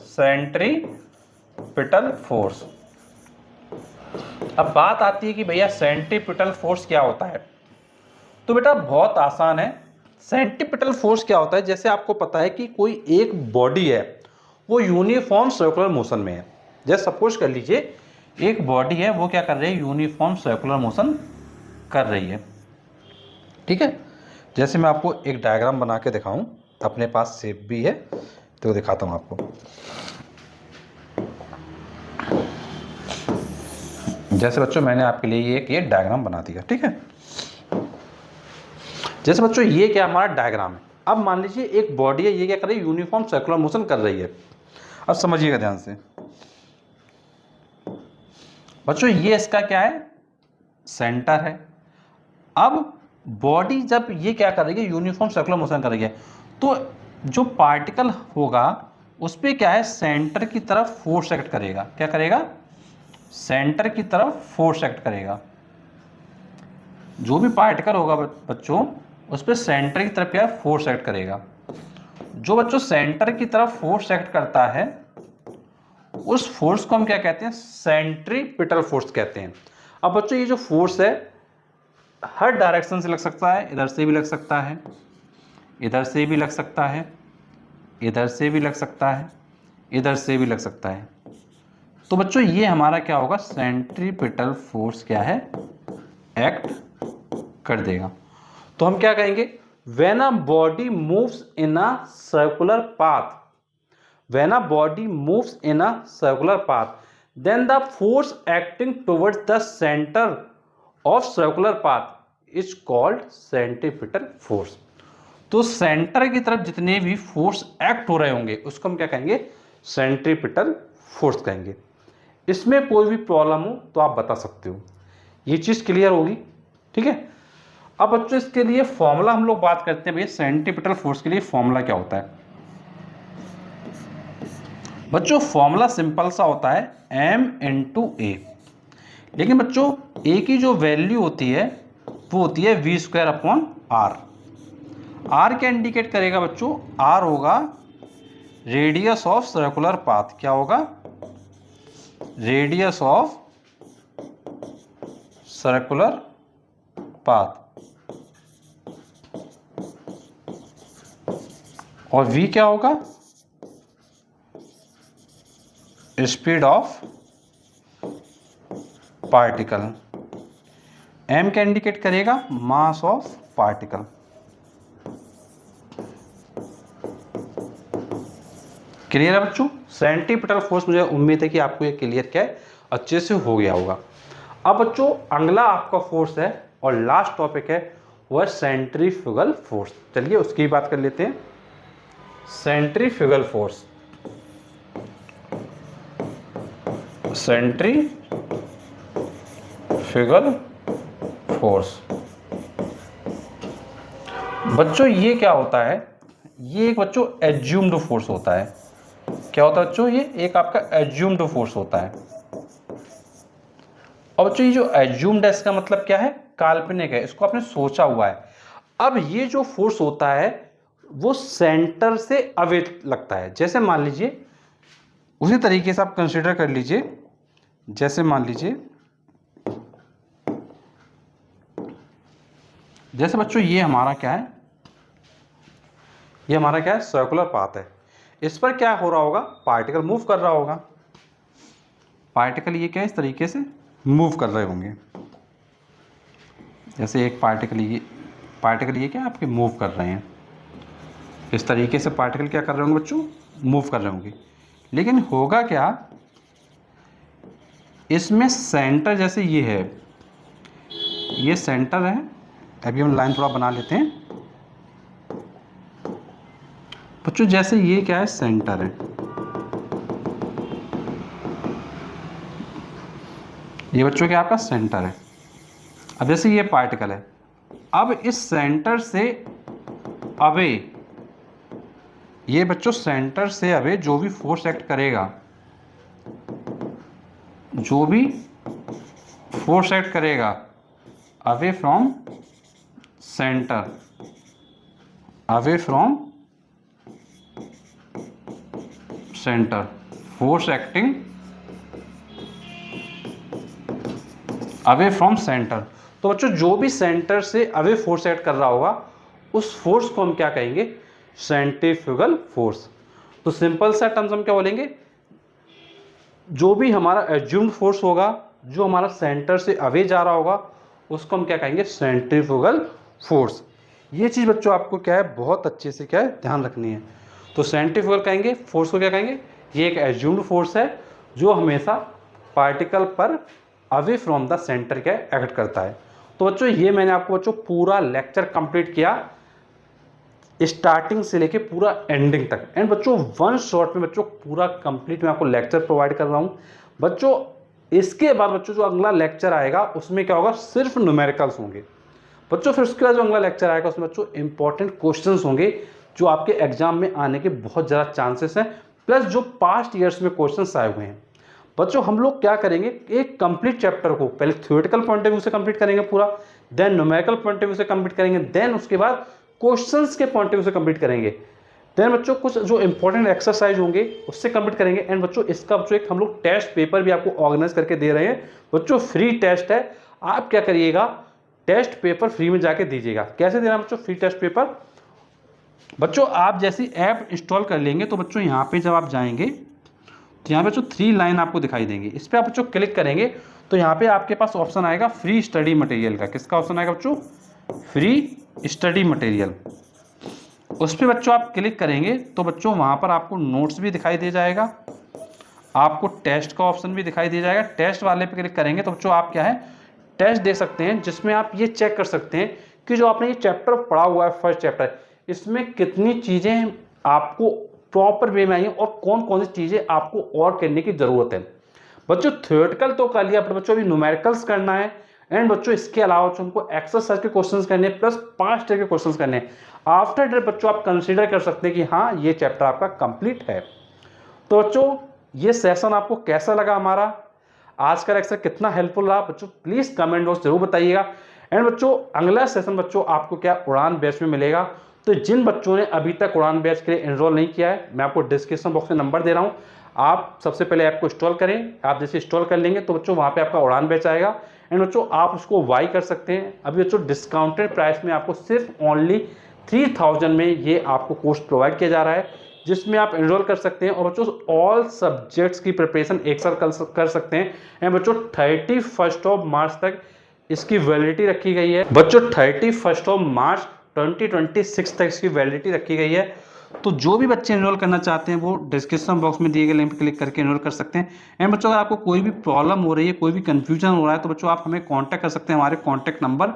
सेंट्रीपिटल फोर्स। अब बात आती है कि भैया सेंट्रीपिटल फोर्स क्या होता है। तो बेटा बहुत आसान है। सेंट्रीपिटल फोर्स क्या होता है, जैसे आपको पता है कि कोई एक बॉडी है वो यूनिफॉर्म सर्कुलर मोशन में है। जैसे सपोज कर लीजिए एक बॉडी है, वो क्या कर रही है, यूनिफॉर्म सर्कुलर मोशन कर रही है। ठीक है, जैसे मैं आपको एक डायग्राम बना के दिखाऊं, अपने पास शेप भी है तो दिखाता हूं आपको। जैसे बच्चों मैंने आपके लिए ये डायग्राम बना दिया। ठीक है, जैसे बच्चों ये क्या हमारा डायग्राम है। अब मान लीजिए एक बॉडी है, ये क्या कर रही है, यूनिफॉर्म सर्कुलर मोशन कर रही है। अब समझिएगा ध्यान से बच्चों, ये इसका क्या है, सेंटर है। अब बॉडी जब ये क्या कर रही है, यूनिफॉर्म सर्कुलर मोशन कर रही है, तो जो पार्टिकल होगा उस पर क्या है, सेंटर की तरफ फोर्स एक्ट करेगा। क्या करेगा, सेंटर की तरफ फोर्स एक्ट करेगा। जो भी पार्टिकल होगा बच्चों उस पर सेंटर की तरफ क्या है, फोर्स एक्ट करेगा। जो बच्चों सेंटर की तरफ फोर्स एक्ट करता है उस फोर्स को हम क्या कहते हैं, सेंट्रीपिटल फोर्स कहते हैं। अब बच्चों ये जो फोर्स है हर डायरेक्शन से लग सकता है, इधर से भी लग सकता है, इधर से भी लग सकता है, इधर से भी लग सकता है, इधर से भी लग सकता है। तो बच्चों ये हमारा क्या होगा, सेंट्रीपिटल फोर्स क्या है, एक्ट कर देगा। तो हम क्या कहेंगे, when a body moves in a circular path, when a body moves in a circular path, then the force acting towards the center of circular path is called centripetal force। तो centre की तरफ जितने भी force act हो रहे होंगे उसको हम क्या कहेंगे, सेंट्रीपिटल फोर्स कहेंगे। इसमें कोई भी प्रॉब्लम हो तो आप बता सकते हो। ये चीज़ क्लियर होगी। ठीक है, अब बच्चों इसके लिए फॉर्मूला हम लोग बात करते हैं। भैया सेंट्रीपिटल फोर्स के लिए फॉर्मूला क्या होता है। बच्चों फॉर्मूला सिंपल सा होता है m×a, लेकिन बच्चों a की जो वैल्यू होती है वो होती है v²/r। r क्या इंडिकेट करेगा बच्चों, r होगा रेडियस ऑफ सर्कुलर पाथ। क्या होगा, रेडियस ऑफ सर्कुलर पाथ। और v क्या होगा, स्पीड ऑफ पार्टिकल। m क्या इंडिकेट करेगा, मास ऑफ पार्टिकल। क्लियर है बच्चों। सेंट्रीपिटल फोर्स, मुझे उम्मीद है कि आपको ये क्लियर क्या है, अच्छे से हो गया होगा। अब बच्चों अगला आपका फोर्स है और लास्ट टॉपिक है वह सेंट्रीफ्यूगल फोर्स। चलिए उसकी बात कर लेते हैं। Centrifugal force, centrifugal force. बच्चों ये क्या होता है, ये एक बच्चों एज्यूम्ड फोर्स होता है। क्या होता है बच्चों, ये एक आपका एज्यूम्ड फोर्स होता है। और बच्चों ये जो एज्यूम्ड है इसका मतलब क्या है, काल्पनिक है, इसको आपने सोचा हुआ है। अब ये जो फोर्स होता है वो सेंटर से अवे लगता है। जैसे मान लीजिए, उसी तरीके से आप कंसीडर कर लीजिए, जैसे मान लीजिए, जैसे बच्चों ये हमारा क्या है, ये हमारा क्या है, सर्कुलर पाथ है। इस पर क्या हो रहा होगा, पार्टिकल मूव कर रहा होगा। पार्टिकल ये क्या है, इस तरीके से मूव कर रहे होंगे। जैसे एक पार्टिकल ये क्या आपके मूव कर रहे हैं, इस तरीके से पार्टिकल क्या कर रहे होंगे बच्चों, मूव कर रहे होंगे। लेकिन होगा क्या, इसमें सेंटर जैसे ये है, ये सेंटर है। अभी हम लाइन थोड़ा बना लेते हैं बच्चों। जैसे ये क्या है, सेंटर है, ये बच्चों क्या आपका सेंटर है। अब जैसे ये पार्टिकल है, अब इस सेंटर से अवे, ये बच्चों सेंटर से अवे जो भी फोर्स एक्ट करेगा, जो भी फोर्स एक्ट करेगा away from centre, away from centre, force acting away from centre. तो बच्चों जो भी सेंटर से अवे फोर्स एक्ट कर रहा होगा उस फोर्स को हम क्या कहेंगे, सेंट्रीफ्यूगल फोर्स। तो सिंपल सा टर्म्स हम क्या बोलेंगे, जो भी हमारा एज्यूम्ड फोर्स होगा, जो हमारा सेंटर से अवे जा रहा होगा, उसको हम क्या कहेंगे, सेंट्रीफ्यूगल फोर्स। ये चीज़ बच्चों आपको क्या है, बहुत अच्छे से क्या है, ध्यान रखनी है। तो सेंट्रीफ्यूगल कहेंगे, फोर्स को क्या कहेंगे, ये एक एज्यूम्ड फोर्स है जो हमेशा पार्टिकल पर अवे फ्रॉम द सेंटर क्या एक्ट करता है। तो बच्चों ये मैंने आपको बच्चों पूरा लेक्चर कंप्लीट किया, स्टार्टिंग से लेके पूरा एंडिंग तक। एंड बच्चों वन शॉट में बच्चों पूरा कंप्लीट मैं आपको लेक्चर प्रोवाइड कर रहा हूँ बच्चों। इसके बाद बच्चों जो अगला लेक्चर आएगा उसमें क्या होगा, सिर्फ न्यूमेरिकल्स होंगे बच्चों। फिर उसके बाद जो अगला लेक्चर आएगा उसमें बच्चों इंपॉर्टेंट क्वेश्चंस होंगे जो आपके एग्जाम में आने के बहुत ज़्यादा चांसेस हैं, प्लस जो पास्ट ईयर्स में क्वेश्चंस आए हुए हैं। बच्चों हम लोग क्या करेंगे, एक कंप्लीट चैप्टर को पहले थ्योरेटिकल पॉइंट ऑफ व्यू से कंप्लीट करेंगे पूरा, then numerical point of view से कंप्लीट करेंगे, देन उसके बाद क्वेश्चंस के पॉइंट ऑफ व्यू से कंप्लीट करेंगे, देन बच्चों कुछ जो इंपॉर्टेंट एक्सरसाइज होंगे उससे कंप्लीट करेंगे। एंड बच्चों इसका बच्चों एक हम लोग टेस्ट पेपर भी आपको ऑर्गेनाइज करके दे रहे हैं बच्चों, फ्री टेस्ट है। आप क्या करिएगा, टेस्ट पेपर फ्री में जाके दीजिएगा। कैसे देना बच्चों फ्री टेस्ट पेपर, बच्चों आप जैसी ऐप इंस्टॉल कर लेंगे तो बच्चों यहाँ पे जब आप जाएंगे तो यहाँ पे जो 3 लाइन आपको दिखाई देंगी, इस पर आप बच्चों क्लिक करेंगे तो यहाँ पे आपके पास ऑप्शन आएगा फ्री स्टडी मटेरियल का। किसका ऑप्शन आएगा बच्चों, फ्री स्टडी मटेरियल। उस पर बच्चों आप क्लिक करेंगे तो बच्चों वहाँ पर आपको नोट्स भी दिखाई दे जाएगा, आपको टेस्ट का ऑप्शन भी दिखाई दे जाएगा। टेस्ट वाले पे क्लिक करेंगे तो बच्चों आप क्या है, टेस्ट दे सकते हैं, जिसमें आप ये चेक कर सकते हैं कि जो आपने ये चैप्टर पढ़ा हुआ है, फर्स्ट चैप्टर, इसमें कितनी चीज़ें आपको प्रॉपर वे में आई हैं और कौन कौन सी चीज़ें आपको और करने की ज़रूरत है। बच्चों थ्योरेटिकल तो कर लिया, पर बच्चों अभी न्यूमेरिकल्स करना है। एंड बच्चों इसके अलावा बच्चों हमको एक्सरसाइज के क्वेश्चंस करने हैं, प्लस 5 टाइप के क्वेश्चंस करने हैं। आफ्टर डेट बच्चों आप कंसीडर कर सकते हैं कि हाँ ये चैप्टर आपका कंप्लीट है। तो बच्चों ये सेशन आपको कैसा लगा, हमारा आज का लेक्चर कितना हेल्पफुल रहा बच्चों, प्लीज़ कमेंट बॉक्स जरूर बताइएगा। एंड बच्चों अगला सेशन बच्चों आपको क्या उड़ान बैच में मिलेगा। तो जिन बच्चों ने अभी तक उड़ान बैच के लिए एनरोल नहीं किया है, मैं आपको डिस्क्रिप्शन बॉक्स में नंबर दे रहा हूँ, आप सबसे पहले ऐप को इंस्टॉल करें। आप जैसे इंस्टॉल कर लेंगे तो बच्चों वहाँ पे आपका उड़ान बैच आएगा। एंड बच्चों आप उसको बाई कर सकते हैं। अभी बच्चों डिस्काउंटेड प्राइस में आपको सिर्फ ओनली 3000 में ये आपको कोर्स प्रोवाइड किया जा रहा है, जिसमें आप एनरोल कर सकते हैं। और बच्चों ऑल सब्जेक्ट्स की प्रिपरेशन एक साथ कर सकते हैं। एंड बच्चों 31 मार्च तक इसकी वैलिडिटी रखी गई है। बच्चों 31 मार्च 2026 तक इसकी वैलिडिटी रखी गई है। तो जो भी बच्चे एनरोल करना चाहते हैं वो डिस्क्रिप्शन बॉक्स में दिए गए लिंक पर क्लिक करके एनरोल कर सकते हैं। एंड बच्चों अगर आपको कोई भी प्रॉब्लम हो रही है, कोई भी कन्फ्यूजन हो रहा है, तो बच्चों आप हमें कॉन्टैक्ट कर सकते हैं। हमारे कॉन्टैक्ट नंबर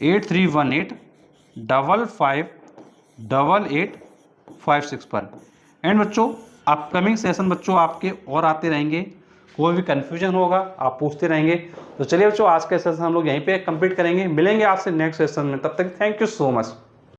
8318558856 पर। एंड बच्चों अपकमिंग सेशन बच्चों आपके और आते रहेंगे, कोई भी कन्फ्यूजन होगा आप पूछते रहेंगे। तो चलिए बच्चों, आज का सेशन हम लोग यहीं पे कंप्लीट करेंगे। मिलेंगे आपसे नेक्स्ट सेशन में, तब तक थैंक यू सो मच।